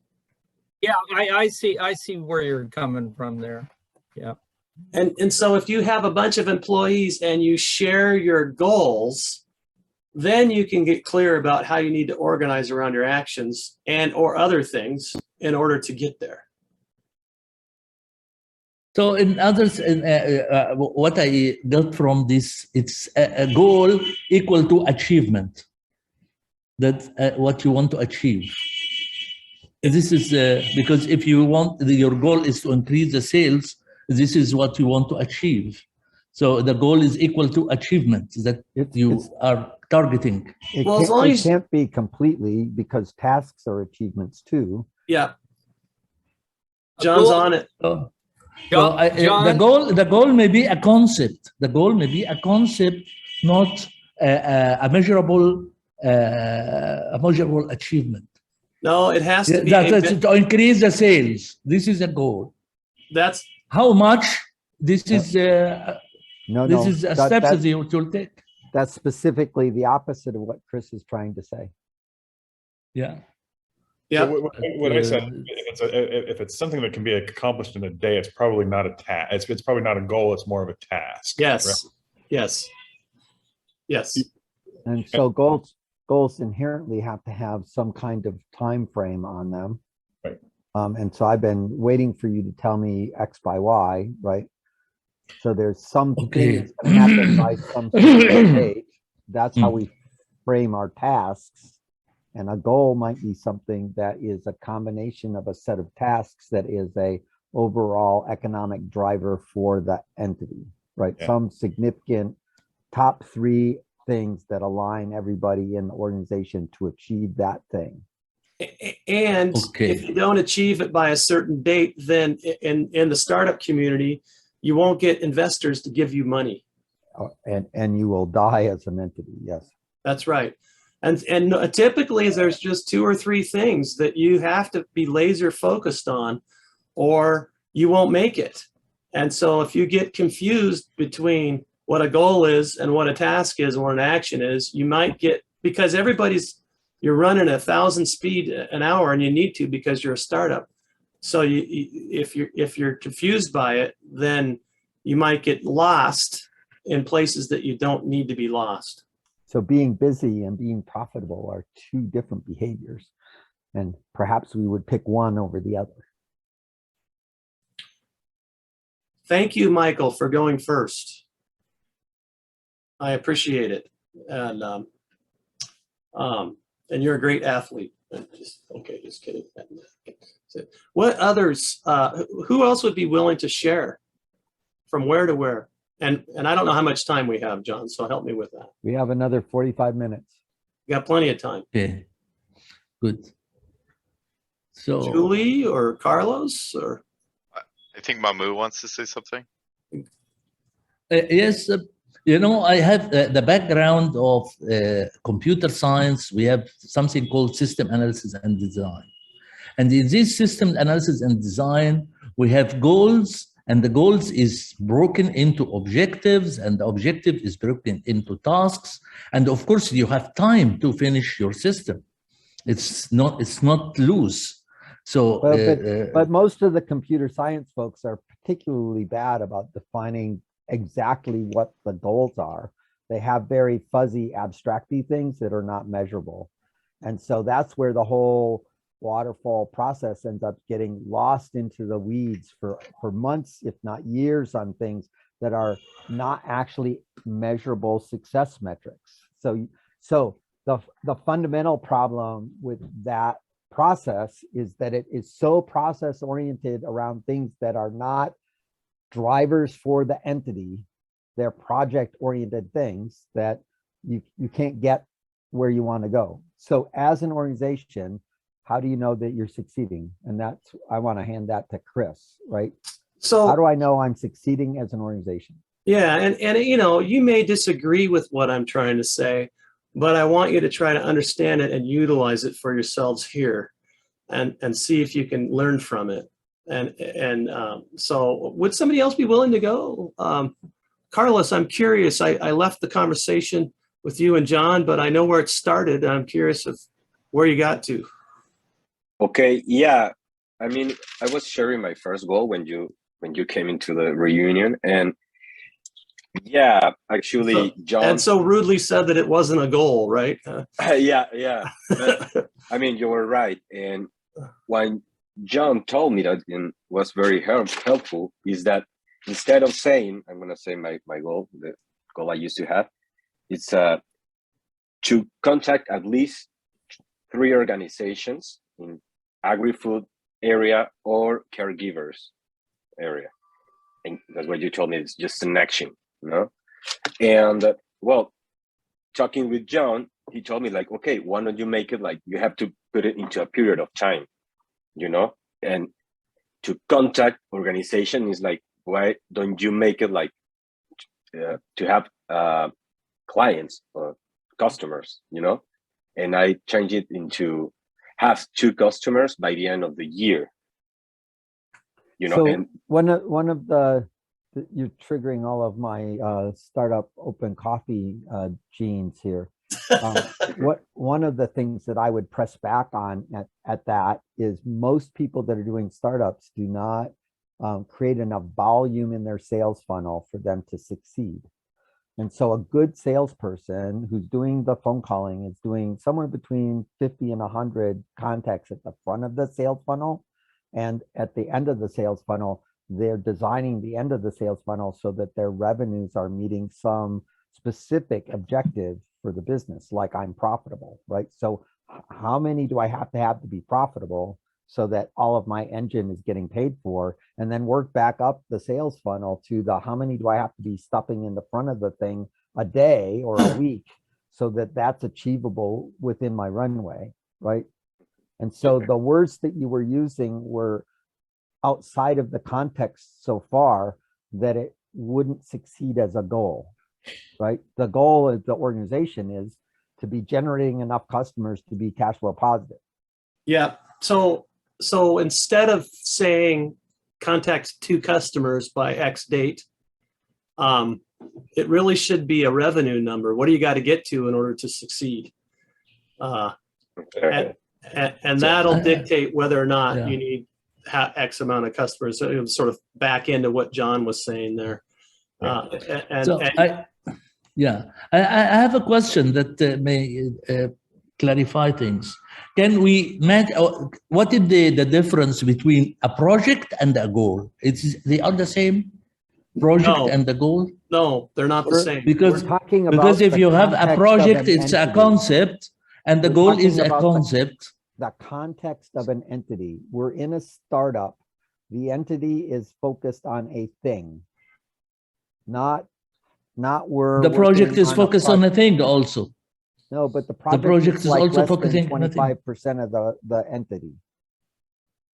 Yeah, I see where you're coming from there. Yeah. And so if you have a bunch of employees and you share your goals, then you can get clear about how you need to organize around your actions and or other things in order to get there. So in others, what I got from this, it's a goal equal to achievement. That's what you want to achieve. This is because if you want, your goal is to increase the sales, this is what you want to achieve. So the goal is equal to achievement that you are targeting. It can't be completely because tasks are achievements too. Yeah. John's on it. The goal may be a concept. The goal may be a concept, not a measurable a measurable achievement. No, it has to be. That's to increase the sales. This is a goal. That's How much? This is No, this no, is a that- steps that's- that you will take. That's specifically the opposite of what Chris is trying to say. Yeah. yeah. So what I said, if it's something that can be accomplished in a day, it's probably not a task. It's probably not a goal. It's more of a task. Yes. right? Yes. Yes. And so goals inherently have to have some kind of time frame on them. Right. And so I've been waiting for you to tell me X by Y, right? So there's something Okay. that's gonna happen by some specific date. That's how we frame our tasks. And a goal might be something that is a combination of a set of tasks that is a overall economic driver for the entity, right? Yeah. Some significant top 3 things that align everybody in the organization to achieve that thing. And Okay. if you don't achieve it by a certain date, then in the startup community, you won't get investors to give you money. And you will die as an entity, yes. That's right. And typically there's just 2 or 3 things that you have to be laser focused on, or you won't make it. And so if you get confused between what a goal is and what a task is and what an action is, you might get, because you're running 1,000 speed an hour and you need to because you're a startup. So if you're confused by it, then you might get lost in places that you don't need to be lost. So being busy and being profitable are 2 different behaviors. And perhaps we would pick one over the other. Thank you, Michael, for going first. I appreciate it. And you're a great athlete. Just kidding. What others, who else would be willing to share from where to where? And I don't know how much time we have, John, so help me with that. We have another 45 minutes. We got plenty of time. Okay. Good. So Julie or Carlos or? I think Mamu wants to say something. yes, I have the background of computer science. We have something called system analysis and design. And in this system analysis and design, we have goals, and the goals is broken into objectives, and the objective is broken into tasks. And of course, you have time to finish your system. It's not loose. So, but most of the computer science folks are particularly bad about defining exactly what the goals are. They have very fuzzy, abstracty things that are not measurable. And so that's where the whole waterfall process ends up getting lost into the weeds for months, if not years, on things that are not actually measurable success metrics. So the fundamental problem with that process is that it is so process oriented around things that are not drivers for the entity. They're project oriented things that you can't get where you want to go. So as an organization, how do you know that you're succeeding? And that's, I want to hand that to Chris, right? So how do I know I'm succeeding as an organization? Yeah, and you may disagree with what I'm trying to say, but I want you to try to understand it and utilize it for yourselves here, and see if you can learn from it. And so, would somebody else be willing to go? Carlos, I'm curious. I left the conversation with you and John, but I know where it started. I'm curious of where you got to. Okay, yeah. I mean, I was sharing my first goal when you came into the reunion, and yeah, actually, John. And so rudely said that it wasn't a goal, right? Yeah. But, I mean, you were right. And when John told me that, and was very helpful, is that instead of saying, I'm going to say my goal, the goal I used to have, it's to contact at least 3 organizations in agri-food area or caregivers area. And that's what you told me, it's just an action, you know? And well, talking with John, he told me like, okay, why don't you make it like, you have to put it into a period of time, you know? And to contact organization is like, why don't you make it like to have clients or customers, you know? and I change it into have 2 customers by the end of the year. You know, So and one of the you're triggering all of my startup open coffee genes here. One of the things that I would press back on at that is most people that are doing startups do not create enough volume in their sales funnel for them to succeed. And so a good salesperson who's doing the phone calling is doing somewhere between 50 and 100 contacts at the front of the sales funnel. And at the end of the sales funnel, they're designing the end of the sales funnel so that their revenues are meeting some specific objective for the business, like I'm profitable, right? So how many do I have to be profitable so that all of my engine is getting paid for, and then work back up the sales funnel to the how many do I have to be stuffing in the front of the thing a day or a week so that that's achievable within my runway, right? And so the words that you were using were outside of the context so far that it wouldn't succeed as a goal, right? The goal of the organization is to be generating enough customers to be cash flow positive. Yeah. So instead of saying contact 2 customers by X date, it really should be a revenue number. What do you got to get to in order to succeed? And that'll dictate whether or not you need X amount of customers. So it was sort of back into what John was saying there. I have a question that may clarify things. Can we match? What is the difference between a project and a goal? They are the same project and the goal? No, they're not the same. Because we're talking about because if you have a project, it's a entity. concept, and the goal is a about concept. The context of an entity. We're in a startup. The entity is focused on a thing, not where The project is focused on a thing also. No, but the project is like also less focusing than on a thing. 25% of the entity.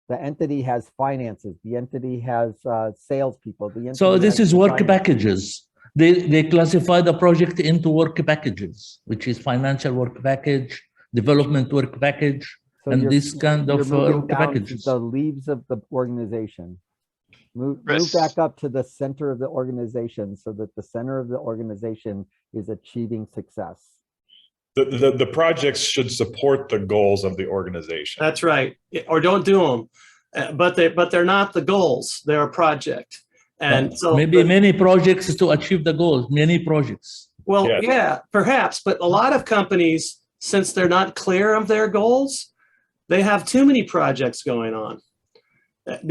The entity has finances. The entity has salespeople. The entity So this has is work designers. packages. They classify the project into work packages, which is financial work package, development work package, So and you're- this kind you're of moving work down to packages. the leaves of the organization. Move Chris. back up to the center of the organization so that the center of the organization is achieving success. The projects should support the goals of the organization. That's right. Or don't do them. But they're not the goals. They're a project. And so Maybe many projects to achieve the goal, many projects. well, Yes. yeah, perhaps. But a lot of companies, since they're not clear of their goals, they have too many projects going on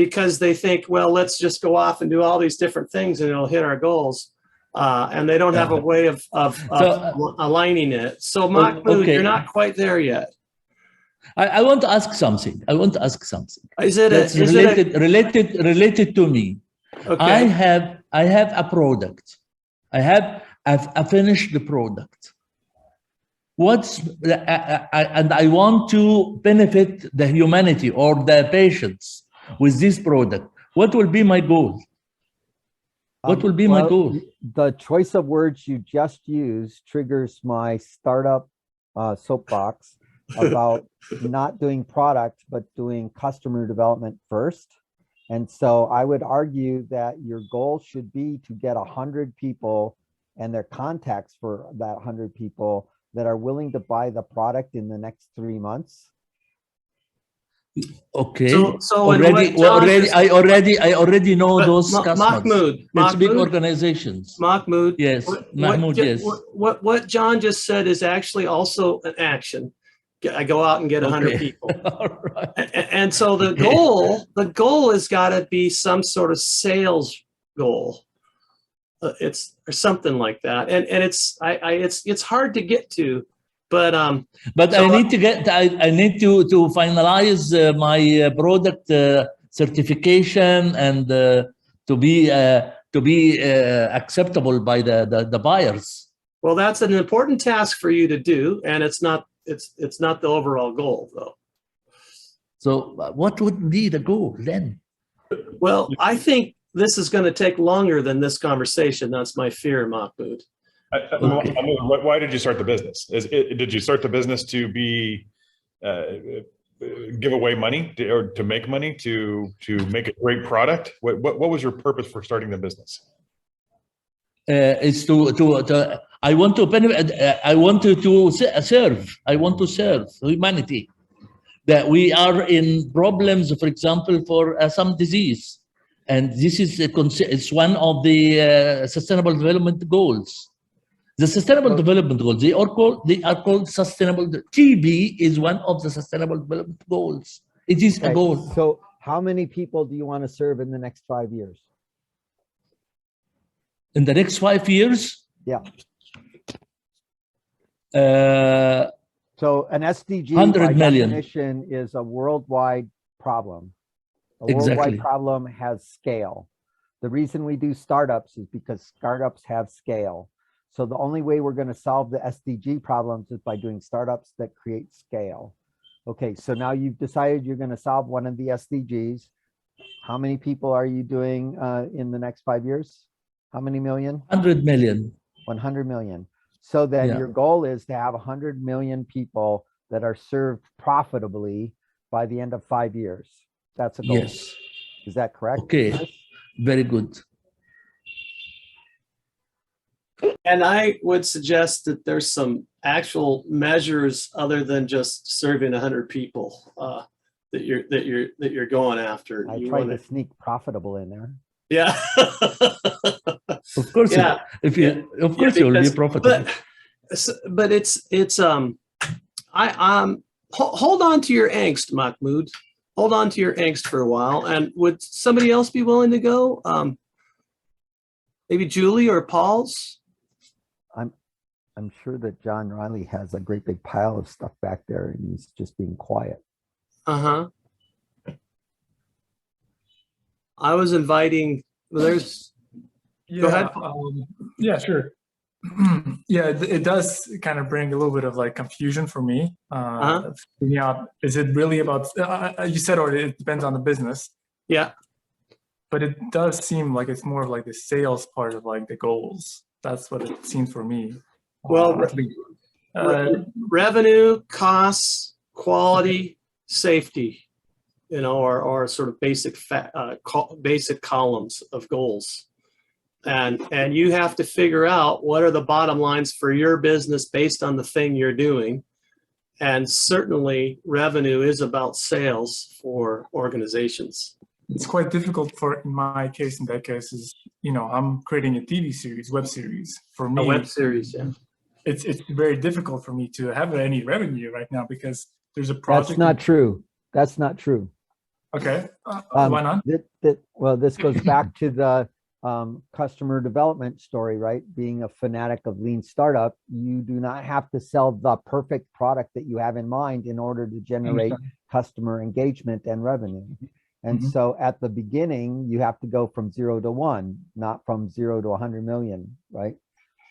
because they think, well, let's just go off and do all these different things and it'll hit our goals. And they don't have a way of aligning it. So Mahmoud, okay. you're not quite there yet. I want to ask something. Is it That's related to me. okay? I have a product. I've finished the product. And I want to benefit the humanity or the patients with this product. What will be my goal? What will be my goal? The choice of words you just used triggers my startup soapbox about not doing product, but doing customer development first. And so I would argue that your goal should be to get 100 people and their contacts for that 100 people that are willing to buy the product in the next 3 months. Okay. So I already know those customers. Mahmoud, It's big organizations. Mahmoud. Yes, Mahmoud, yes. What John just said is actually also an action. I go out and get 100 people. All right. And so the goal has got to be some sort of sales goal. It's or something like that. And it's hard to get to, but I need to get I need to finalize my product certification and to be acceptable by the buyers. well, that's an important task for you to do, and it's not the overall goal though. So what would be the goal then? Well, I think this is going to take longer than this conversation. That's my fear, Mahmoud. Why did you start the business? Did you start the business to be give away money or to make money to make a great product? What was your purpose for starting the business? It's to I want to benefit. I want to serve. I want to serve humanity. That we are in problems, for example, for some disease, and this is it's one of the Sustainable Development Goals. The Sustainable Development Goals, they are called sustainable. TB is one of the Sustainable Development Goals. It is a goal. So how many people do you want to serve in the next 5 years? In the next 5 years? Yeah. So an SDG 100 by million. definition is a worldwide problem. A Exactly. worldwide problem has scale. The reason we do startups is because startups have scale. So the only way we're going to solve the SDG problems is by doing startups that create scale. Okay, so now you've decided you're going to solve one of the SDGs. How many people are you doing in the next 5 years? How many million? 100 million. 100 million. So then your goal is to have 100 million people that are served profitably by the end of 5 years. That's a goal. Yes. Is that correct? Okay. Very good. And I would suggest that there's some actual measures other than just serving 100 people that you're going after. I tried to sneak profitable in there. Yeah. Of course, Yeah. If you, of course, you will be profitable. But it's hold on to your angst, Mahmoud. Hold on to your angst for a while. And would somebody else be willing to go? Maybe Julie or Paul's? I'm sure that John Riley has a great big pile of stuff back there and he's just being quiet. Uh-huh. I was inviting, well, there's, go ahead. Yeah, sure. Yeah, it does kind of bring a little bit of like confusion for me. Yeah, is it really about, you said already, it depends on the business. Yeah. But it does seem like it's more of like the sales part of like the goals. That's what it seems for me. Well, revenue, costs, quality, safety, you know, are sort of basic columns of goals. And you have to figure out what are the bottom lines for your business based on the thing you're doing. And certainly revenue is about sales for organizations. It's quite difficult in my case, in that case, is, you know, I'm creating a TV series, web series. For me, a web series, yeah. It's very difficult for me to have any revenue right now because there's a project. That's not true. That's not true. Okay. Why not? Well, this goes back to the customer development story, right? Being a fanatic of lean startup, you do not have to sell the perfect product that you have in mind in order to generate customer engagement and revenue. And so at the beginning, you have to go from 0 to 1, not from 0 to 100 million, right?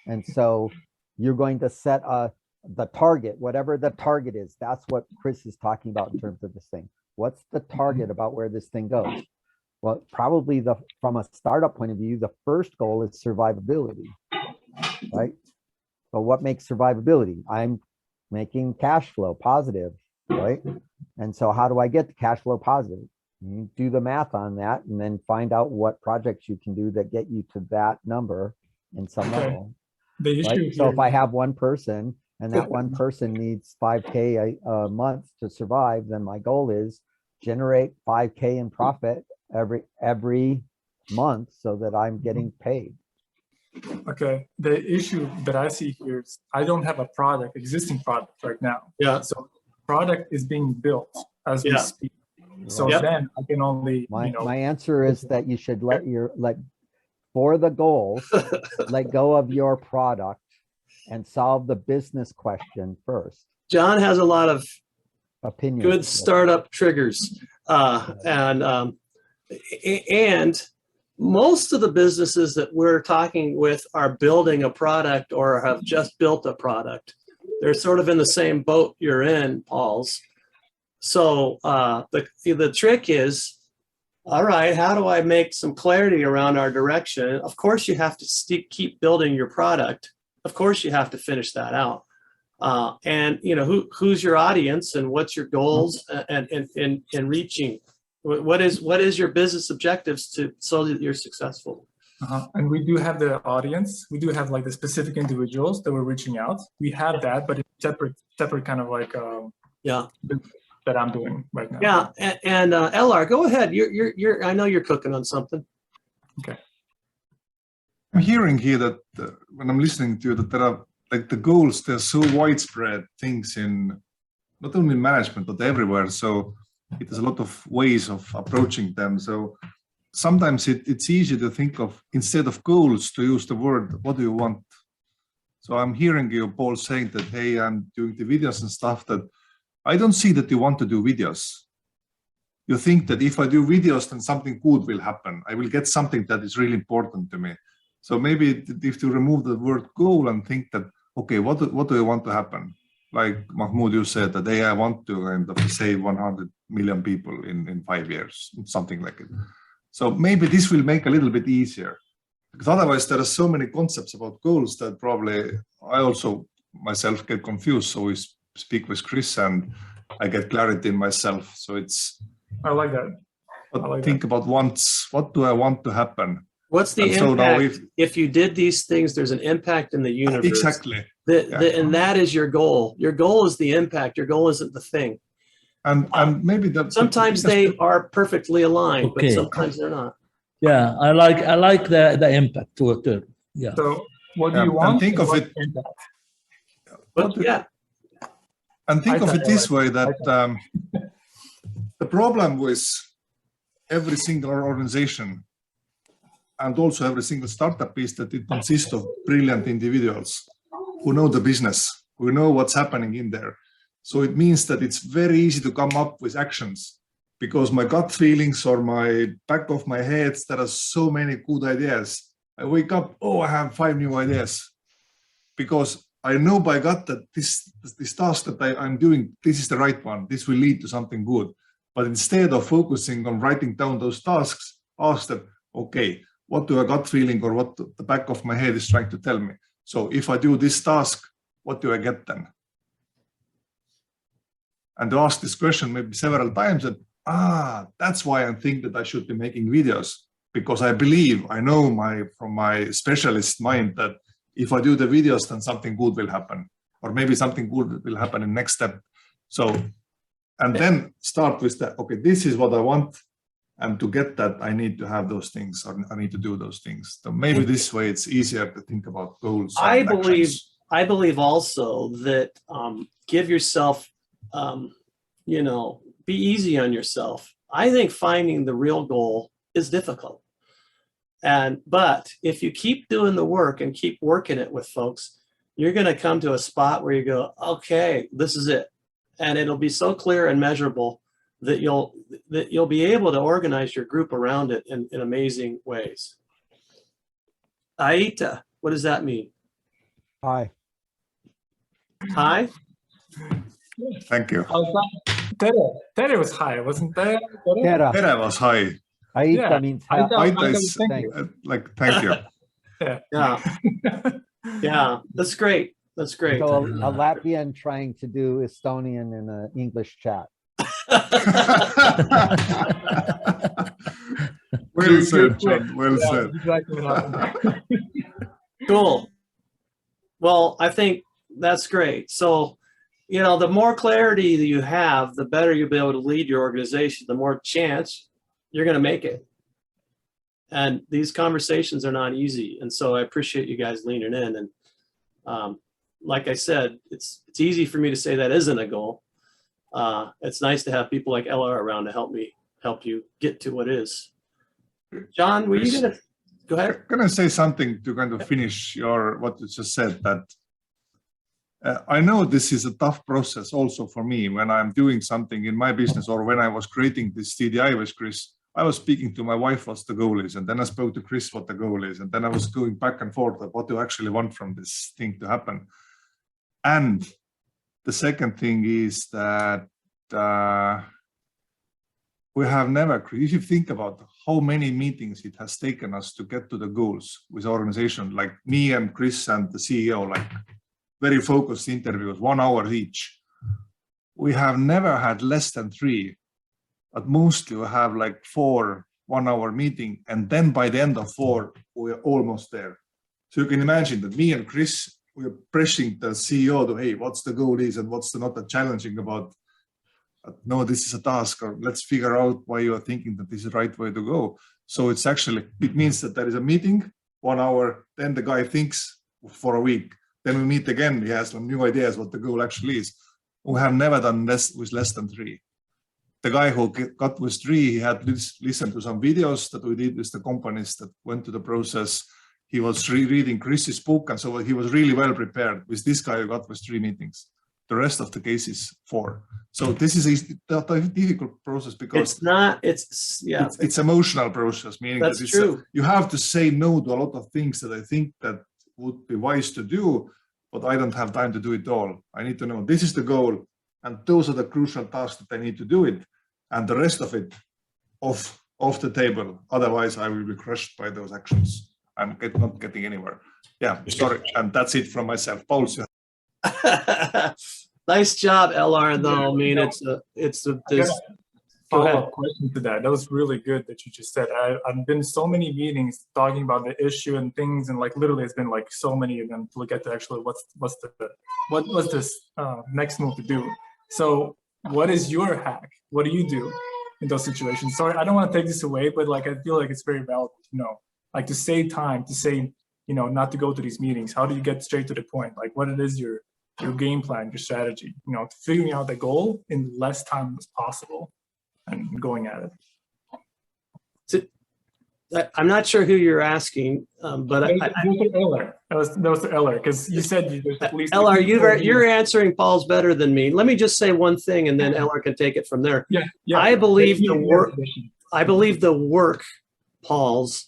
And so you're going to set the target, whatever the target is. That's what Chris is talking about in terms of this thing. What's the target about where this thing goes? Well, probably from a startup point of view, the first goal is survivability, right? So what makes survivability? I'm making cash flow positive, right? And so how do I get the cash flow positive? You do the math on that and then find out what projects you can do that get you to that number in some level. The issue Right? So if I have one person and that one person needs 5K a month to survive, then my goal is generate 5K in profit every month so that I'm getting paid. Okay. The issue that I see here is I don't have a existing product right now. Yeah. So product is being built as we speak. So then I can only, my answer is that you should for the goals, let go of your product and solve the business question first. John has a lot of opinions. Good startup triggers. And most of the businesses that we're talking with are building a product or have just built a product. They're sort of in the same boat you're in, Paul's. So the trick is, all right, how do I make some clarity around our direction? Of course, you have to keep building your product, of course you have to finish that out. And you know, who's your audience and what's your goals and reaching, what is your business objectives so that you're successful. And we do have the audience. We do have like the specific individuals that we're reaching out. We have that, but it's separate kind of like that I'm doing right now. Yeah, and LR, go ahead. You're I know you're cooking on something. Okay. I'm hearing here that when I'm listening to you, that there are like the goals, they're so widespread things in not only management, but everywhere. So it has a lot of ways of approaching them. So sometimes it's easy to think of, instead of goals, to use the word, what do you want? So I'm hearing you, Paul, saying that, hey, I'm doing the videos and stuff, that I don't see that you want to do videos. You think that if I do videos, then something good will happen. I will get something that is really important to me. So maybe if you remove the word goal and think that, okay, what do I want to happen? Like Mahmoud, you said that, hey, I want to kind of save 100 million people in 5 years, something like it. So maybe this will make a little bit easier, because otherwise there are so many concepts about goals that probably I also myself get confused. So we speak with Chris and I get clarity in myself. So it's, I like that. But think about wants. What do I want to happen? What's the impact? If you did these things, there's an impact in the universe. Exactly. And that is your goal. Your goal is the impact. Your goal isn't the thing. And maybe that sometimes they are perfectly aligned, but sometimes they're not. Yeah, I like the impact to it. Yeah. So what do you want? And think of it. But yeah. And think of it this way, that the problem with every single organization and also every single startup is that it consists of brilliant individuals who know the business, who know what's happening in there. So it means that it's very easy to come up with actions, because my gut feelings or my back of my head, there are so many good ideas. I wake up, oh, I have 5 new ideas, because I know by gut that this task that I'm doing, this is the right one. This will lead to something good. But instead of focusing on writing down those tasks, ask them, okay, what do I gut feeling or what the back of my head is trying to tell me? So if I do this task, what do I get then? And to ask this question maybe several times, that, that's why I think that I should be making videos, because I believe, I know from my specialist mind that if I do the videos, then something good will happen, or maybe something good will happen in next step. So, and then start with that, okay, this is what I want. And to get that, I need to have those things, or I need to do those things. So maybe this way it's easier to think about goals. I believe also that give yourself, you know, be easy on yourself. I think finding the real goal is difficult. But if you keep doing the work and keep working it with folks, you're going to come to a spot where you go, okay, this is it. And it'll be so clear and measurable that you'll be able to organize your group around it in amazing ways. Aita, what does that mean? Hi. Hi? Thank you. Tere was high, wasn't Tere? Tere was high. Aita means hi. Aita is like, thank you. Yeah. Yeah, that's great. That's great. So a Latvian trying to do Estonian in an English chat. Well said, John. Well said. Cool. Well, I think that's great. So, you know, the more clarity that you have, the better you'll be able to lead your organization, the more chance you're going to make it. And these conversations are not easy. And so I appreciate you guys leaning in. And like I said, it's easy for me to say that isn't a goal. It's nice to have people like Ella around to help you get to what is. John, were you gonna go ahead? I'm gonna say something to kind of finish what you just said, that I know this is a tough process also for me when I'm doing something in my business, or when I was creating this TDI with Chris. I was speaking to my wife what the goal is, and then I spoke to Chris what the goal is, and then I was going back and forth of what do I actually want from this thing to happen. And the second thing is that we have never, if you think about how many meetings it has taken us to get to the goals with organization, like me and Chris and the CEO, like very focused interviews, 1 hour each. We have never had less than 3, but mostly we have like 4 1-hour meeting. And then by the end of 4, we're almost there. So you can imagine that me and Chris, we're pressing the CEO to, hey, what's the goal is and what's the not that challenging about, no, this is a task, or let's figure out why you are thinking that this is the right way to go. So it's actually, it means that there is a meeting, 1 hour, then the guy thinks for a week. Then we meet again, he has some new ideas what the goal actually is. We have never done this with less than 3. The guy who got with 3, he had listened to some videos that we did with the companies that went to the process. He was reading Chris's book, and so he was really well prepared. With this guy who got with 3 meetings. The rest of the cases 4. So this is a difficult process because it's emotional process, meaning that it's true. You have to say no to a lot of things that I think that would be wise to do, but I don't have time to do it all. I need to know this is the goal, and those are the crucial tasks that I need to do it, and the rest of it off the table. Otherwise, I will be crushed by those actions. I'm not getting anywhere. Yeah, sorry, and that's it from myself. Paul. Nice job, LR. Though I mean, it's this follow-up question to that. That was really good that you just said. I've been so many meetings talking about the issue and things, and like literally, it's been like so many of them to look at the actually what's this next move to do. So, what is your hack? What do you do in those situations? Sorry, I don't want to take this away, but like I feel like it's very valuable to know, like to save time, to say, you know, not to go to these meetings. How do you get straight to the point? Like, what it is your game plan, your strategy? You know, figuring out the goal in less time as possible. And going at it. I'm not sure who you're asking, but that was the LR, because you said there's at least LR. You're answering Paul's better than me. Let me just say one thing, and then LR can take it from there. Yeah. I believe the work, Paul's,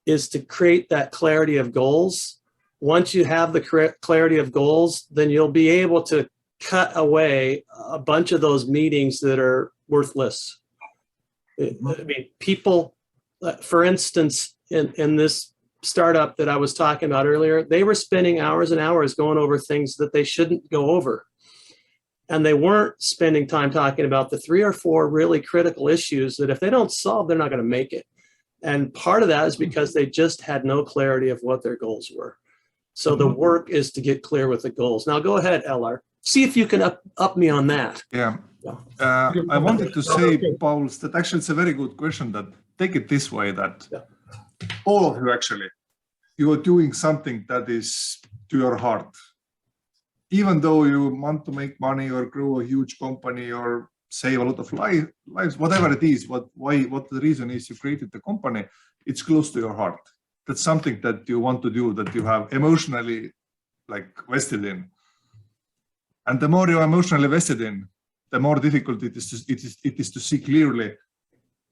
is to create that clarity of goals. Once you have the clarity of goals, then you'll be able to cut away a bunch of those meetings that are worthless. I mean, people, for instance, in this startup that I was talking about earlier, they were spending hours and hours going over things that they shouldn't go over. And they weren't spending time talking about the 3 or 4 really critical issues that if they don't solve, they're not going to make it. And part of that is because they just had no clarity of what their goals were. So the work is to get clear with the goals. Now go ahead, LR. See if you can up me on that. Yeah. I wanted to say, Paul, that actually it's a very good question. That take it this way, that all of you actually, you are doing something that is to your heart. Even though you want to make money or grow a huge company or save a lot of lives, whatever it is, what the reason is you created the company, it's close to your heart. That's something that you want to do, that you have emotionally like vested in. And the more you're emotionally vested in, the more difficult it is to see clearly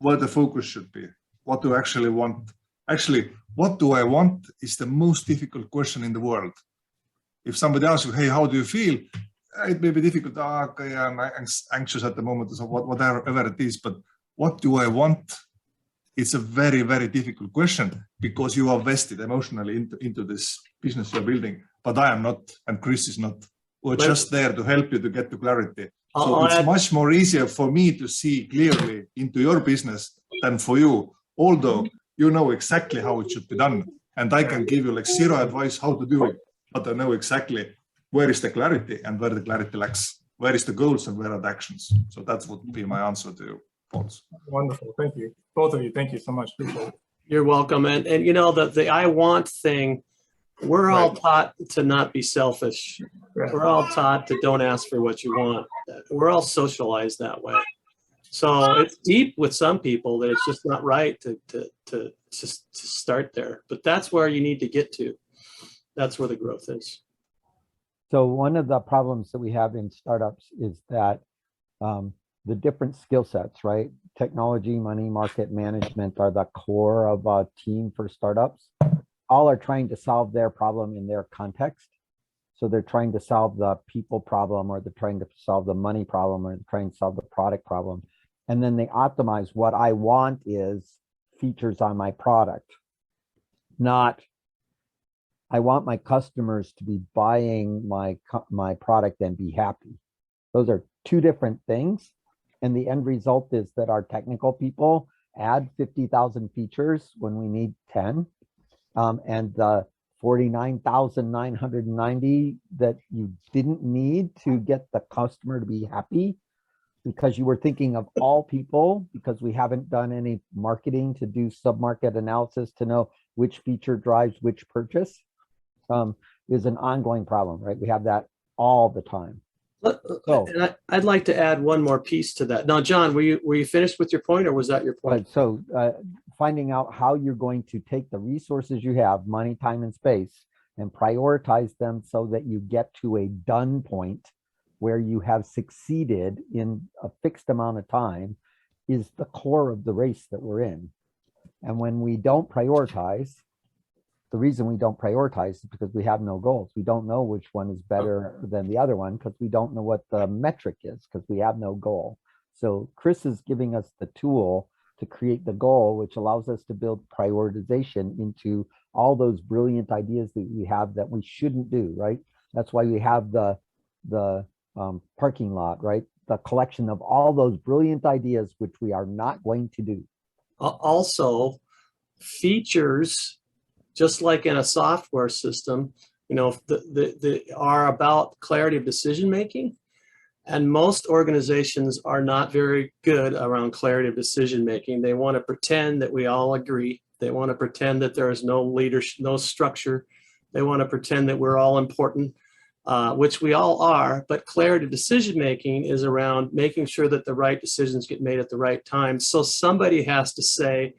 what the focus should be, what do you actually want. Actually, what do I want is the most difficult question in the world. If somebody asks you, hey, how do you feel? It may be difficult. Okay, I'm anxious at the moment, so whatever it is, but what do I want? It's a very, very difficult question because you are vested emotionally into this business you're building, but I am not, and Chris is not. We're just there to help you to get to clarity. So it's much more easier for me to see clearly into your business than for you, although you know exactly how it should be done. And I can give you like 0 advice how to do it, but I know exactly where is the clarity and where the clarity lacks, where is the goals and where are the actions. So that would be my answer to you, Paul. Wonderful, thank you. Both of you, thank you so much. You're welcome. And you know, the I want thing, we're all taught to not be selfish. We're all taught to don't ask for what you want. We're all socialized that way. So it's deep with some people that it's just not right to start there. But that's where you need to get to. That's where the growth is. So one of the problems that we have in startups is that the different skill sets, right? Technology, money, market management are the core of a team for startups. All are trying to solve their problem in their context. So they're trying to solve the people problem, or they're trying to solve the money problem, or they're trying to solve the product problem. And then they optimize what I want is features on my product, not I want my customers to be buying my product and be happy. Those are two different things. And the end result is that our technical people add 50,000 features when we need 10. And the 49,990 that you didn't need to get the customer to be happy because you were thinking of all people, because we haven't done any marketing to do sub-market analysis to know which feature drives which purchase, is an ongoing problem, right? We have that all the time. And I'd like to add one more piece to that. Now, John, were you finished with your point, or was that your point? So finding out how you're going to take the resources you have, money, time, and space, and prioritize them so that you get to a done point where you have succeeded in a fixed amount of time is the core of the race that we're in. And when we don't prioritize, the reason we don't prioritize is because we have no goals. We don't know which one is better than the other one because we don't know what the metric is because we have no goal. So Chris is giving us the tool to create the goal, which allows us to build prioritization into all those brilliant ideas that we have that we shouldn't do, right? That's why we have the parking lot, right? The collection of all those brilliant ideas which we are not going to do. Also, features, just like in a software system, you know, are about clarity of decision making. And most organizations are not very good around clarity of decision making. They want to pretend that we all agree. They want to pretend that there is no leadership, no structure. They want to pretend that we're all important, which we all are. But clarity of decision making is around making sure that the right decisions get made at the right time. So somebody has to say,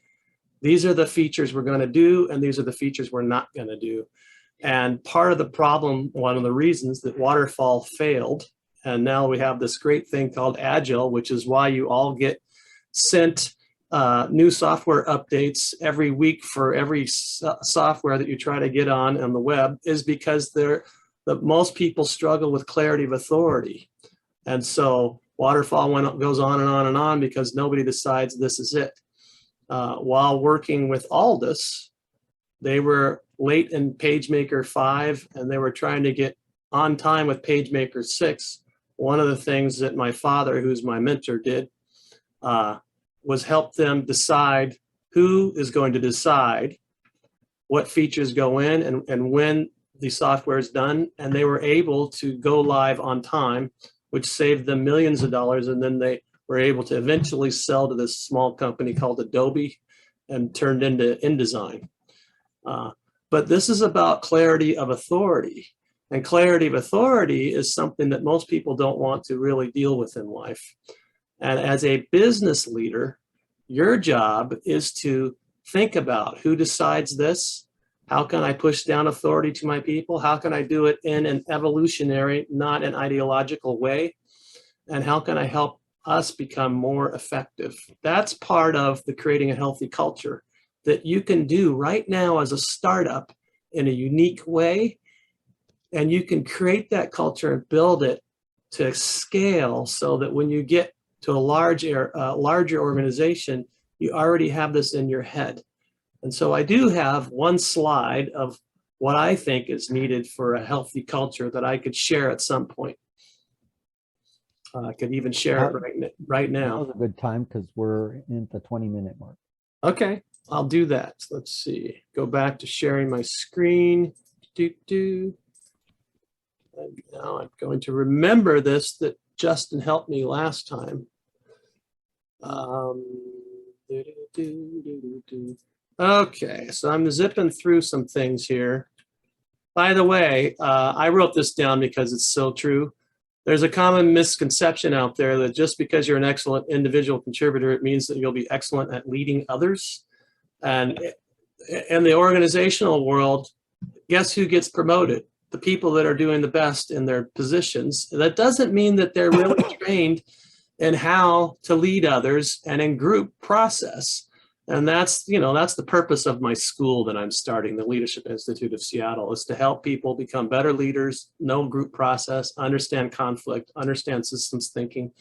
these are the features we're going to do, and these are the features we're not going to do. And part of the problem, one of the reasons that Waterfall failed, and now we have this great thing called Agile, which is why you all get sent new software updates every week for every software that you try to get on the web, is because most people struggle with clarity of authority. And so Waterfall goes on and on and on because nobody decides this is it. While working with Aldous, they were late in PageMaker 5 and they were trying to get on time with PageMaker 6. One of the things that my father, who's my mentor, did was help them decide who is going to decide what features go in and when the software is done. And they were able to go live on time, which saved them millions of dollars. And then they were able to eventually sell to this small company called Adobe and turned into InDesign. But this is about clarity of authority. And clarity of authority is something that most people don't want to really deal with in life. And as a business leader, your job is to think about who decides this. How can I push down authority to my people? How can I do it in an evolutionary, not an ideological way? And how can I help us become more effective? That's part of the creating a healthy culture that you can do right now as a startup in a unique way. And you can create that culture and build it to scale so that when you get to a larger organization, you already have this in your head. And so I do have one slide of what I think is needed for a healthy culture that I could share at some point. I could even share it right now. That was a good time because we're in the 20-minute mark. Okay, I'll do that. Let's see. Go back to sharing my screen. And now I'm going to remember this that Justin helped me last time. Okay, so I'm zipping through some things here. By the way, I wrote this down because it's so true. There's a common misconception out there that just because you're an excellent individual contributor, it means that you'll be excellent at leading others. And in the organizational world, guess who gets promoted? The people that are doing the best in their positions. That doesn't mean that they're really trained in how to lead others and in group process. And that's the purpose of my school that I'm starting, the Leadership Institute of Seattle, is to help people become better leaders, know group process, understand conflict, understand systems thinking.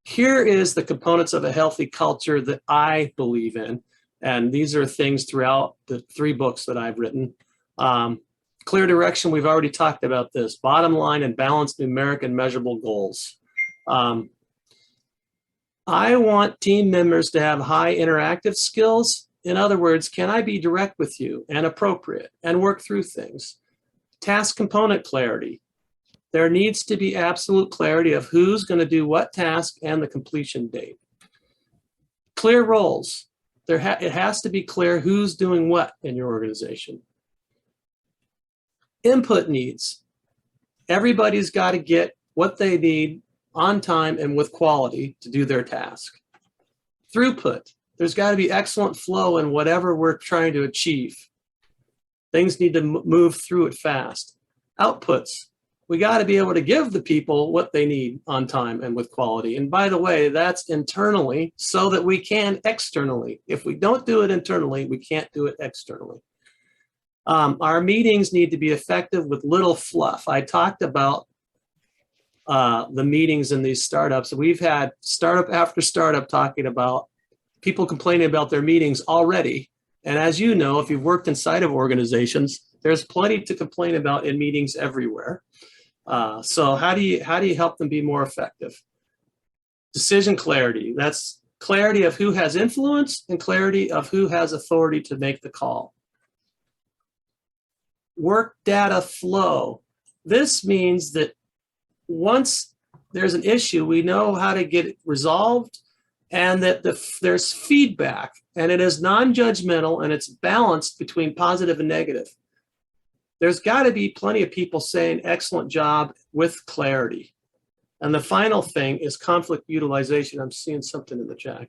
Here is the components of a healthy culture that I believe in. And these are things throughout the 3 books that I've written. Clear direction, we've already talked about this. Bottom line and balanced numeric and measurable goals. I want team members to have high interactive skills. In other words, can I be direct with you and appropriate and work through things? Task component clarity. There needs to be absolute clarity of who's going to do what task and the completion date. Clear roles. It has to be clear who's doing what in your organization. Input needs. Everybody's got to get what they need on time and with quality to do their task. Throughput. There's got to be excellent flow in whatever we're trying to achieve. Things need to move through it fast. Outputs. We got to be able to give the people what they need on time and with quality. And by the way, that's internally so that we can externally. If we don't do it internally, we can't do it externally. Our meetings need to be effective with little fluff. I talked about the meetings in these startups. We've had startup after startup talking about people complaining about their meetings already. And as you know, if you've worked inside of organizations, there's plenty to complain about in meetings everywhere. So how do you help them be more effective? Decision clarity. That's clarity of who has influence and clarity of who has authority to make the call. Work data flow. This means that once there's an issue, we know how to get it resolved, and that there's feedback, and it is non-judgmental, and it's balanced between positive and negative. There's got to be plenty of people saying excellent job with clarity. And the final thing is conflict utilization. I'm seeing something in the chat.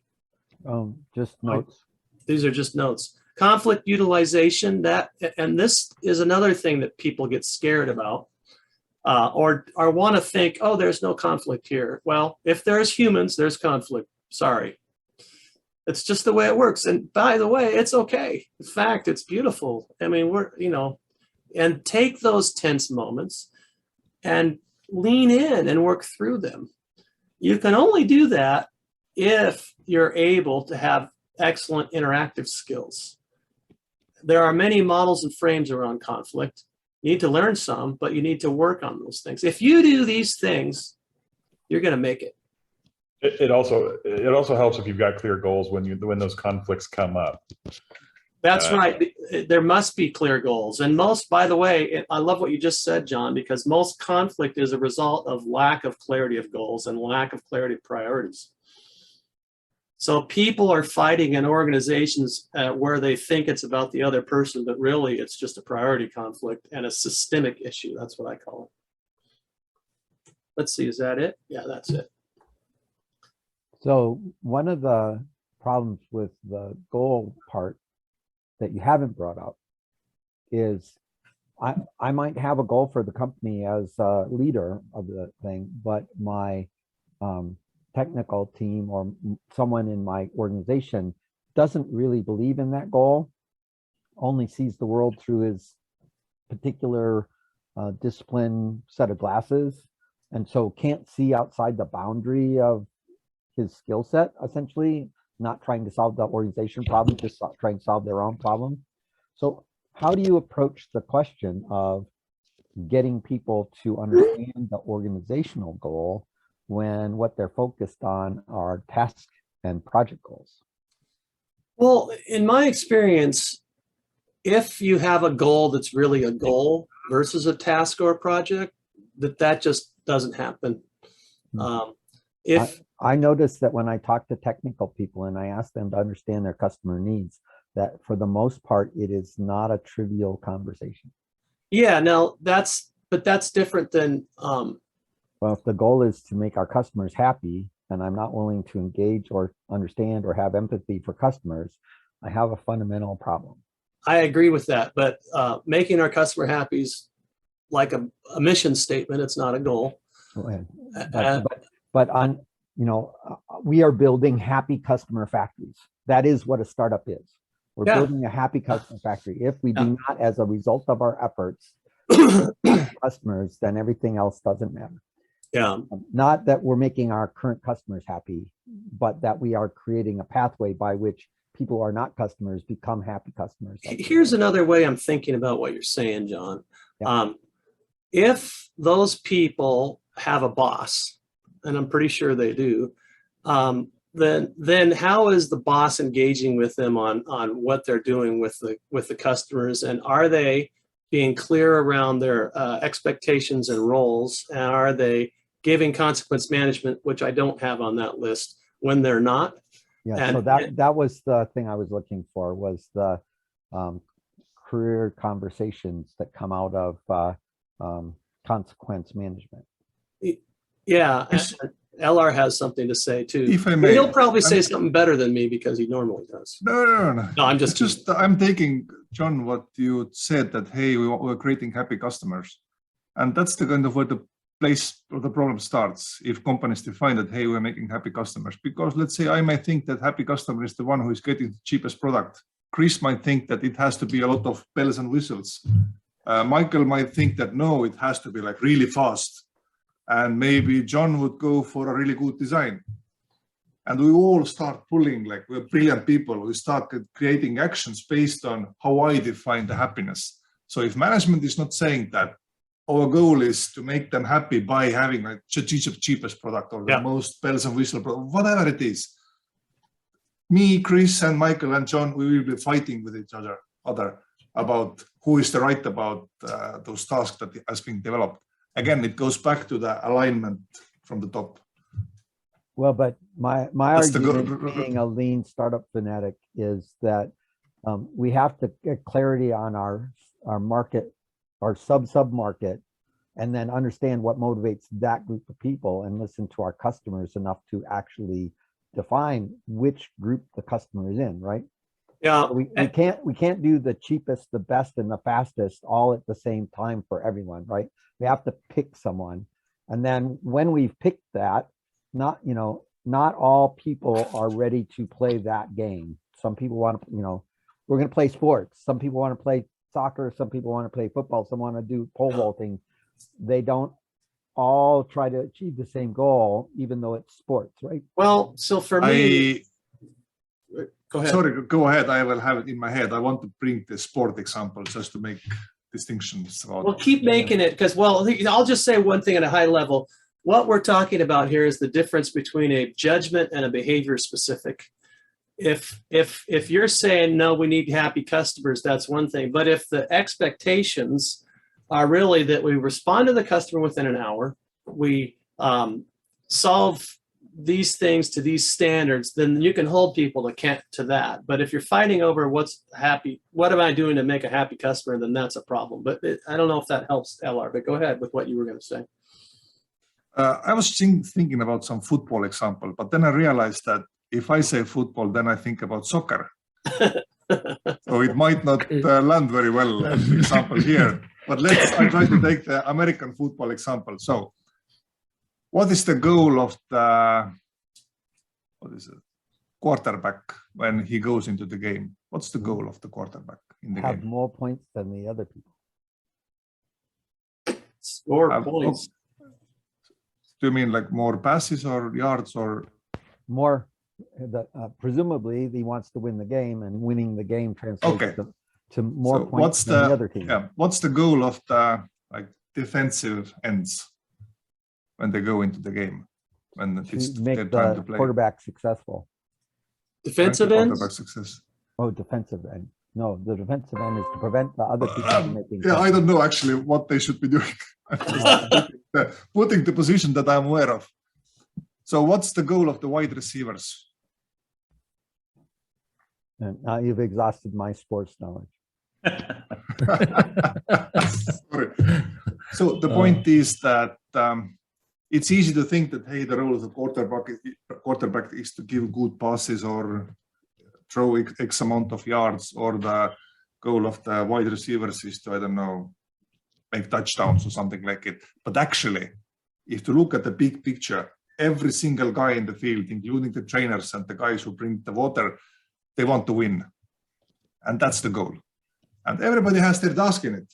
Just notes. These are just notes. Conflict utilization, and this is another thing that people get scared about. Or want to think, oh, there's no conflict here. Well, if there's humans, there's conflict. Sorry. It's just the way it works. And by the way, it's okay. In fact, it's beautiful. I mean, and take those tense moments and lean in and work through them. You can only do that if you're able to have excellent interactive skills. There are many models and frames around conflict. You need to learn some, but you need to work on those things. If you do these things, you're going to make it. It also helps if you've got clear goals when those conflicts come up. That's right. There must be clear goals. And most, by the way, I love what you just said, John, because most conflict is a result of lack of clarity of goals and lack of clarity of priorities. So people are fighting in organizations where they think it's about the other person, but really it's just a priority conflict and a systemic issue. That's what I call it. Let's see, is that it? Yeah, that's it. So one of the problems with the goal part that you haven't brought up is I might have a goal for the company as a leader of the thing, but my technical team or someone in my organization doesn't really believe in that goal, only sees the world through his particular discipline set of glasses, and so can't see outside the boundary of his skill set, essentially, not trying to solve the organization problem, just trying to solve their own problem. So how do you approach the question of getting people to understand the organizational goal when what they're focused on are task and project goals? Well, in my experience, if you have a goal that's really a goal versus a task or a project, that just doesn't happen. I noticed that when I talk to technical people and I ask them to understand their customer needs, that for the most part, it is not a trivial conversation. Yeah, no, that's different than. Well, if the goal is to make our customers happy, and I'm not willing to engage or understand or have empathy for customers, I have a fundamental problem. I agree with that, but making our customer happy is like a mission statement. It's not a goal. But on, we are building happy customer factories. That is what a startup is. We're building a happy customer factory. If we do not, as a result of our efforts, customers, then everything else doesn't matter. Yeah. Not that we're making our current customers happy, but that we are creating a pathway by which people who are not customers become happy customers. Here's another way I'm thinking about what you're saying, John. Yeah. If those people have a boss, and I'm pretty sure they do, then how is the boss engaging with them on what they're doing with the customers, and are they being clear around their expectations and roles, and are they giving consequence management, which I don't have on that list, when they're not? Yeah, so that was the thing I was looking for, was the career conversations that come out of consequence management. Yeah, LR has something to say too. If I But may, he'll probably say something better than me because he normally does. No. No, I'm just I'm taking, John, what you said, that, hey, we're creating happy customers. And that's the kind of where the place or the problem starts. If companies define that, hey, we're making happy customers, because let's say I might think that happy customer is the one who is getting the cheapest product. Chris might think that it has to be a lot of bells and whistles. Michael might think that, no, it has to be like really fast. And maybe John would go for a really good design. And we all start pulling, like, we're brilliant people. We start creating actions based on how I define the happiness. So if management is not saying that our goal is to make them happy by having like the cheapest product or the most bells and whistles product, whatever it is, me, Chris, and Michael and John, we will be fighting with each other about who is the right about those tasks that has been developed. Again, it goes back to the alignment from the top. Well, but my argument, being a lean startup fanatic, is that we have to get clarity on our market, our sub market, and then understand what motivates that group of people, and listen to our customers enough to actually define which group the customer is in, right? Yeah. We can't do the cheapest, the best, and the fastest all at the same time for everyone, right? We have to pick someone. And then when we've picked that, not all people are ready to play that game. Some people want to, we're going to play sports. Some people want to play soccer. Some people want to play football. Some want to do pole vaulting. They don't all try to achieve the same goal, even though it's sports, right? Well, so for me, go ahead. Sorry, go ahead. I will have it in my head. I want to bring the sport example just to make distinctions. Well, keep making it, because, well, I'll just say one thing at a high level. What we're talking about here is the difference between a judgment and a behavior specific. If you're saying, no, we need happy customers, that's one thing. But if the expectations are really that we respond to the customer within an hour, we solve these things to these standards, then you can hold people to that. But if you're fighting over what am I doing to make a happy customer, then that's a problem. But I don't know if that helps, LR, but go ahead with what you were going to say. I was thinking about some football example, but then I realized that if I say football, then I think about soccer. So it might not land very well, the example here. But I try to take the American football example. So what is the goal of the quarterback when he goes into the game? What's the goal of the quarterback in the game? Have more points than the other people. Score points. Do you mean like more passes or yards or more? Presumably, he wants to win the game, and winning the game translates to more points than the other team. Yeah. What's the goal of the defensive ends when they go into the game? When it's make their time to the play? quarterback successful. Defensive ends? Quarterback success. Oh, defensive end. No, the defensive end is to prevent the other people from making. Yeah, I don't know actually what they should be doing. Putting the position that I'm aware of. So what's the goal of the wide receivers? And now you've exhausted my sports knowledge. Sorry. So the point is that it's easy to think that, hey, the role of the quarterback is to give good passes or throw X amount of yards, or the goal of the wide receivers is to, I don't know, make touchdowns or something like it. But actually, if you look at the big picture, every single guy in the field, including the trainers and the guys who bring the water, they want to win. And that's the goal. And everybody has their task in it,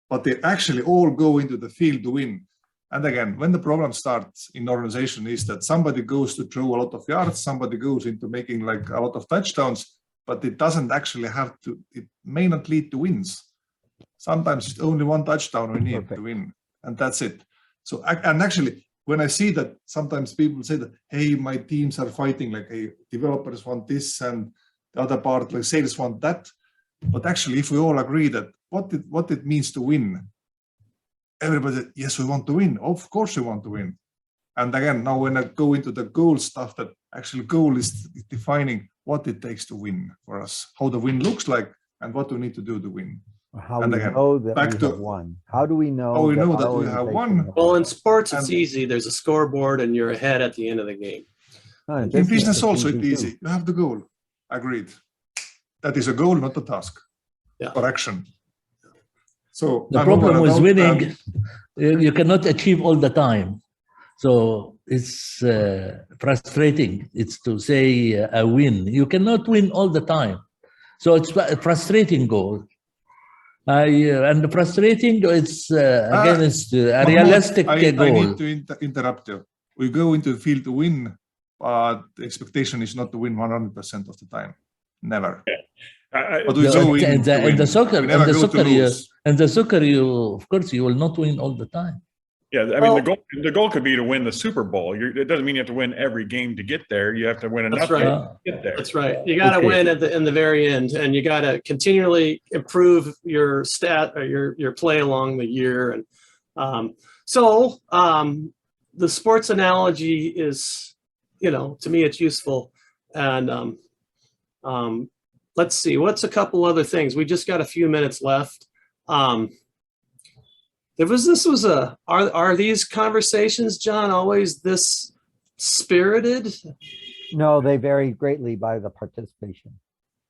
but they actually all go into the field to win. And again, when the problem starts in organization is that somebody goes to throw a lot of yards, somebody goes into making like a lot of touchdowns, but it doesn't actually have to, it may not lead to wins. Sometimes it's only one touchdown we need to win, and that's it. So, and actually, when I see that sometimes people say that, hey, my teams are fighting, like, hey, developers want this and the other part, like sales want that. But actually, if we all agree that what it means to win, everybody, yes, we want to win. Of course we want to win. And again, now when I go into the goal stuff, that actual goal is defining what it takes to win for us, how the win looks like, and what we need to do to win. How and we again, know that back we to have won. How do we know how we know our that we have organization won? has Well, won? in sports, it's And- easy. There's a scoreboard and you're ahead at the end of the game. Oh, In business it's also, it's too. easy. You have the goal. Agreed. That is a goal, not a task. Yeah. Or action. So The I'm problem over with adult winning, and- you cannot achieve all the time. So it's frustrating. It's to say a win. You cannot win all the time. So it's a frustrating goal. And the frustrating, it's again, it's a Mahmoud, realistic I goal. need to interrupt you. We go into the field to win, but the expectation is not to win 100% of the time. Never. But we go in And to win. the soccer, We never and the go to soccer, lose. and the soccer, you of course you will not win all the time. Yeah, I mean, Well- the goal could be to win the Super Bowl. It doesn't mean you have to win every game to get there. You have to win enough That's right. games to get there. That's right. You got to Okay. win at the in the very end, and you got to continually improve your stat or your play along the year. And the sports analogy is, to me, it's useful. And let's see, what's a couple other things? We just got a few minutes left. Are these conversations, John, always this spirited? No, they vary greatly by the participation.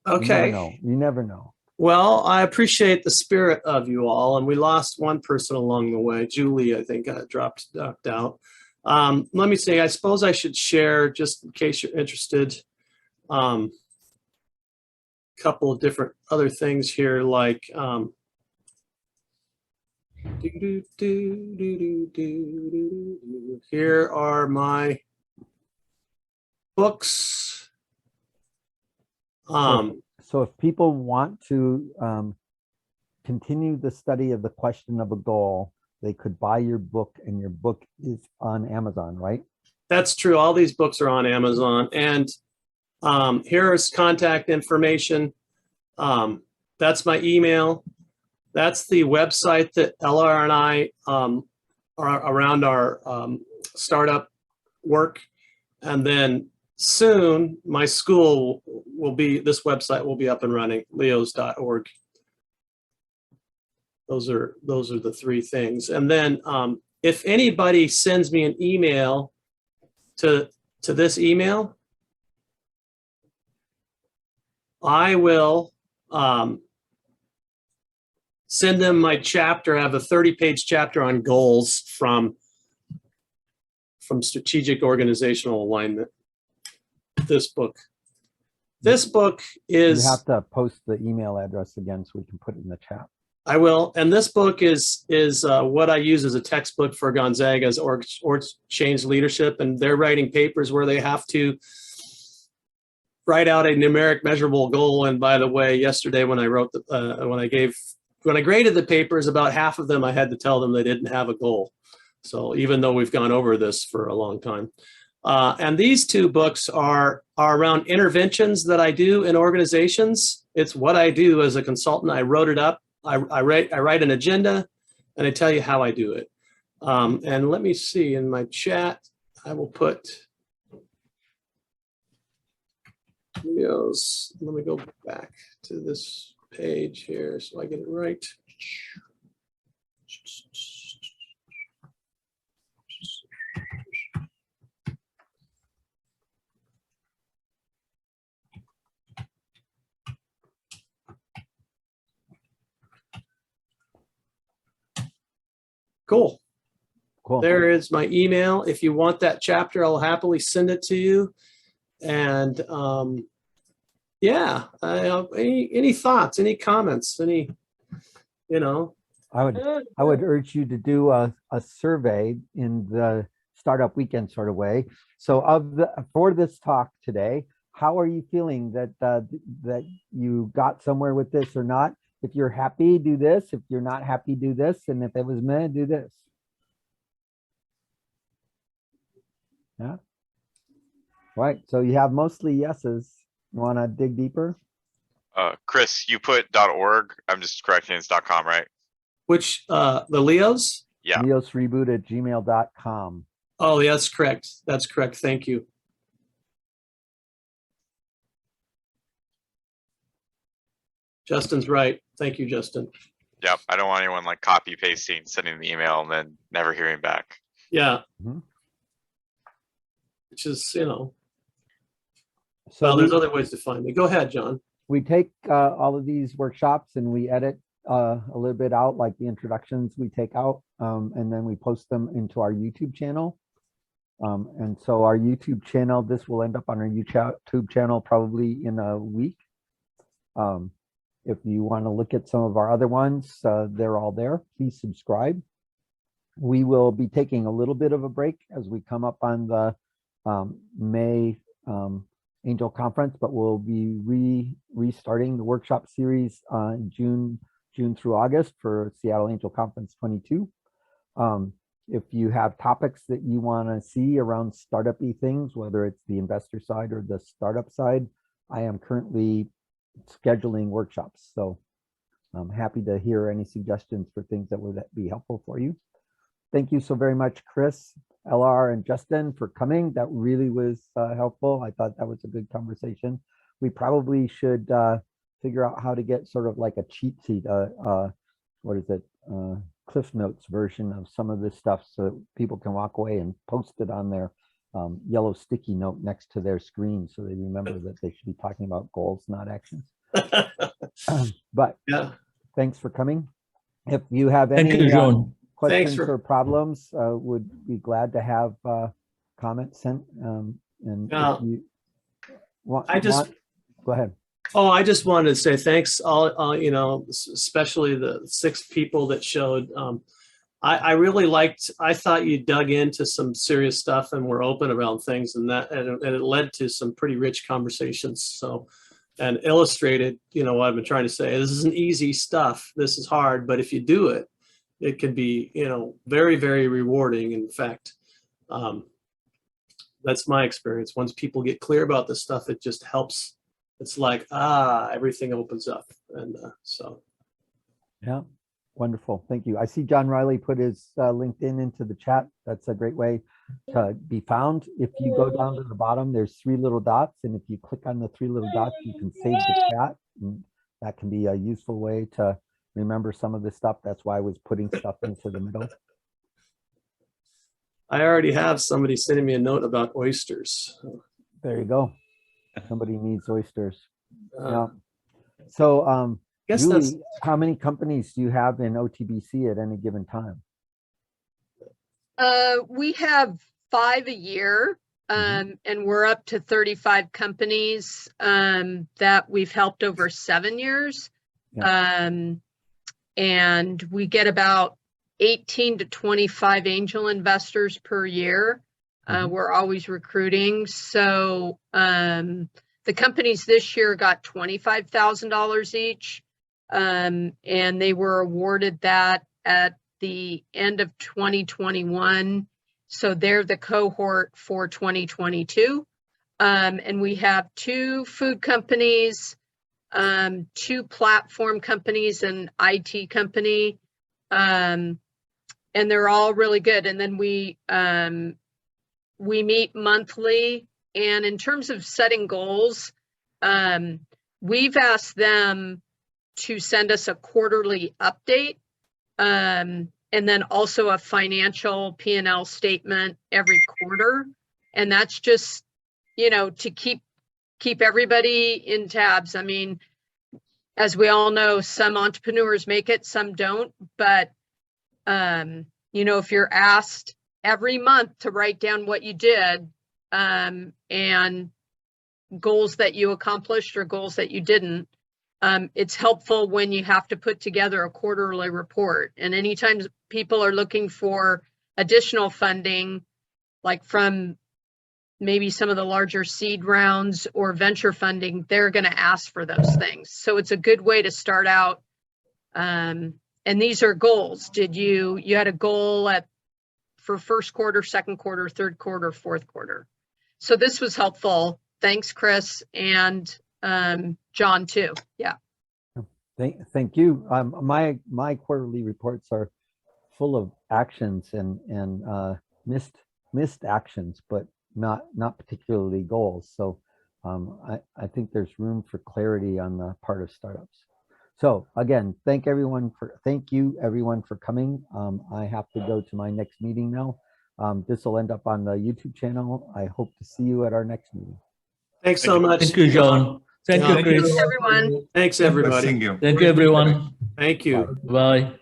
Okay. You never know. Well, I appreciate the spirit of you all, and we lost one person along the way. Julie, I think, dropped out. Let me see. I suppose I should share, just in case you're interested, a couple of different other things here, like here are my books. So if people want to continue the study of the question of a goal, they could buy your book, and your book is on Amazon, right? That's true. All these books are on Amazon. And here's contact information. That's my email. That's the website that LR and I are around our startup work. And then soon my school this website will be up and running, leos.org. Those are the three things. And then if anybody sends me an email to this email, I will send them my chapter. I have a 30-page chapter on goals from strategic organizational alignment. This book is. You have to post the email address again so we can put it in the chat. I will. And this book is what I use as a textbook for Gonzaga's org change leadership. And they're writing papers where they have to write out a numeric measurable goal. And by the way, yesterday when I wrote when I graded the papers, about half of them, I had to tell them they didn't have a goal. So even though we've gone over this for a long time. And these two books are around interventions that I do in organizations. It's what I do as a consultant. I wrote it up. I write an agenda, and I tell you how I do it. And let me see in my chat, I will put videos. Let me go back to this page here so I get it right. Cool. There is my email. If you want that chapter, I'll happily send it to you. And yeah, any thoughts, any comments, any, I would urge you to do a survey in the startup weekend sort of way. So for this talk today, how are you feeling that that you got somewhere with this or not? If you're happy, do this. If you're not happy, do this. And if it was meh, do this. Yeah. Right. So you have mostly yeses. You want to dig deeper? Chris, you put .org. I'm just correcting, it's .com, right? Which, the Leos? Yeah. leosreboot@gmail.com. Oh, yeah, that's correct. That's correct. Thank you. Justin's right. Thank you, Justin. Yep. I don't want anyone like copy pasting, sending the email and then never hearing back. Yeah. Mhm. Which is, So well, there's other ways to find me. Go ahead, John. we take all of these workshops and we edit a little bit out, like the introductions we take out, and then we post them into our YouTube channel. And so our YouTube channel, this will end up on our YouTube channel probably in a week. If you want to look at some of our other ones, they're all there. Please subscribe. We will be taking a little bit of a break as we come up on the May Angel Conference, but we'll be restarting the workshop series in June through August for Seattle Angel Conference 22. If you have topics that you want to see around startup-y things, whether it's the investor side or the startup side, I am currently scheduling workshops. So I'm happy to hear any suggestions for things that would be helpful for you. Thank you so very much, Chris, LR, and Justin for coming. That really was helpful. I thought that was a good conversation. We probably should figure out how to get sort of like a cheat sheet, what is it, Cliff Notes version of some of this stuff so people can walk away and post it on their yellow sticky note next to their screen so they remember that they should be talking about goals, not actions. But Yeah. thanks for coming. If you have Thank any you, John. questions for- or problems, would be glad to have comments sent. And Yeah. if you want, go ahead. Oh, I just wanted to say thanks, all you know, especially the 6 people that showed. I really liked. I thought you dug into some serious stuff and were open around things, and it led to some pretty rich conversations. So, and illustrated, you know, what I've been trying to say. This isn't easy stuff. This is hard, but if you do it, it can be, you know, very, very rewarding. In fact, that's my experience. Once people get clear about this stuff, it just helps. It's like, everything opens up. And so. Yeah, wonderful. Thank you. I see John Riley put his LinkedIn into the chat. That's a great way to be found. If you go down to the bottom, there's 3 little dots. And if you click on the 3 little dots, you can save the chat. And that can be a useful way to remember some of this stuff. That's why I was putting stuff into the middle. I already have somebody sending me a note about oysters. There you go. Somebody needs oysters. Uh, Yeah. So, guess Julie, how many companies do you have in OTBC at any given time? We have 5 a year, and we're up to 35 companies that we've helped over 7 years. Yeah. And we get about 18 to 25 angel investors per year. We're always recruiting. So the companies this year got $25,000 each. And they were awarded that at the end of 2021. So they're the cohort for 2022. And we have 2 food companies, 2 platform companies, and IT company. And they're all really good. And then we meet monthly. And in terms of setting goals, we've asked them to send us a quarterly update, and then also a financial P&L statement every quarter. And that's just, you know, to keep everybody in tabs. I mean, as we all know, some entrepreneurs make it, some don't. But, you know, if you're asked every month to write down what you did, and goals that you accomplished or goals that you didn't, it's helpful when you have to put together a quarterly report. And anytime people are looking for additional funding, like from maybe some of the larger seed rounds or venture funding, they're going to ask for those things. So it's a good way to start out. And these are goals. You had a goal for first quarter, second quarter, third quarter, fourth quarter. So this was helpful. Thanks, Chris, and John too. Yeah. Thank you. My quarterly reports are full of actions and missed actions, but not particularly goals. So I think there's room for clarity on the part of startups. So again, thank you everyone for coming. I have to go to my next meeting now. This will end up on the YouTube channel. I hope to see you at our next meeting. Thanks so much. Thank you, John. Thank you, Chris. Everyone. Thanks, everybody. Thank you. Thank you, everyone. Thank you. Bye.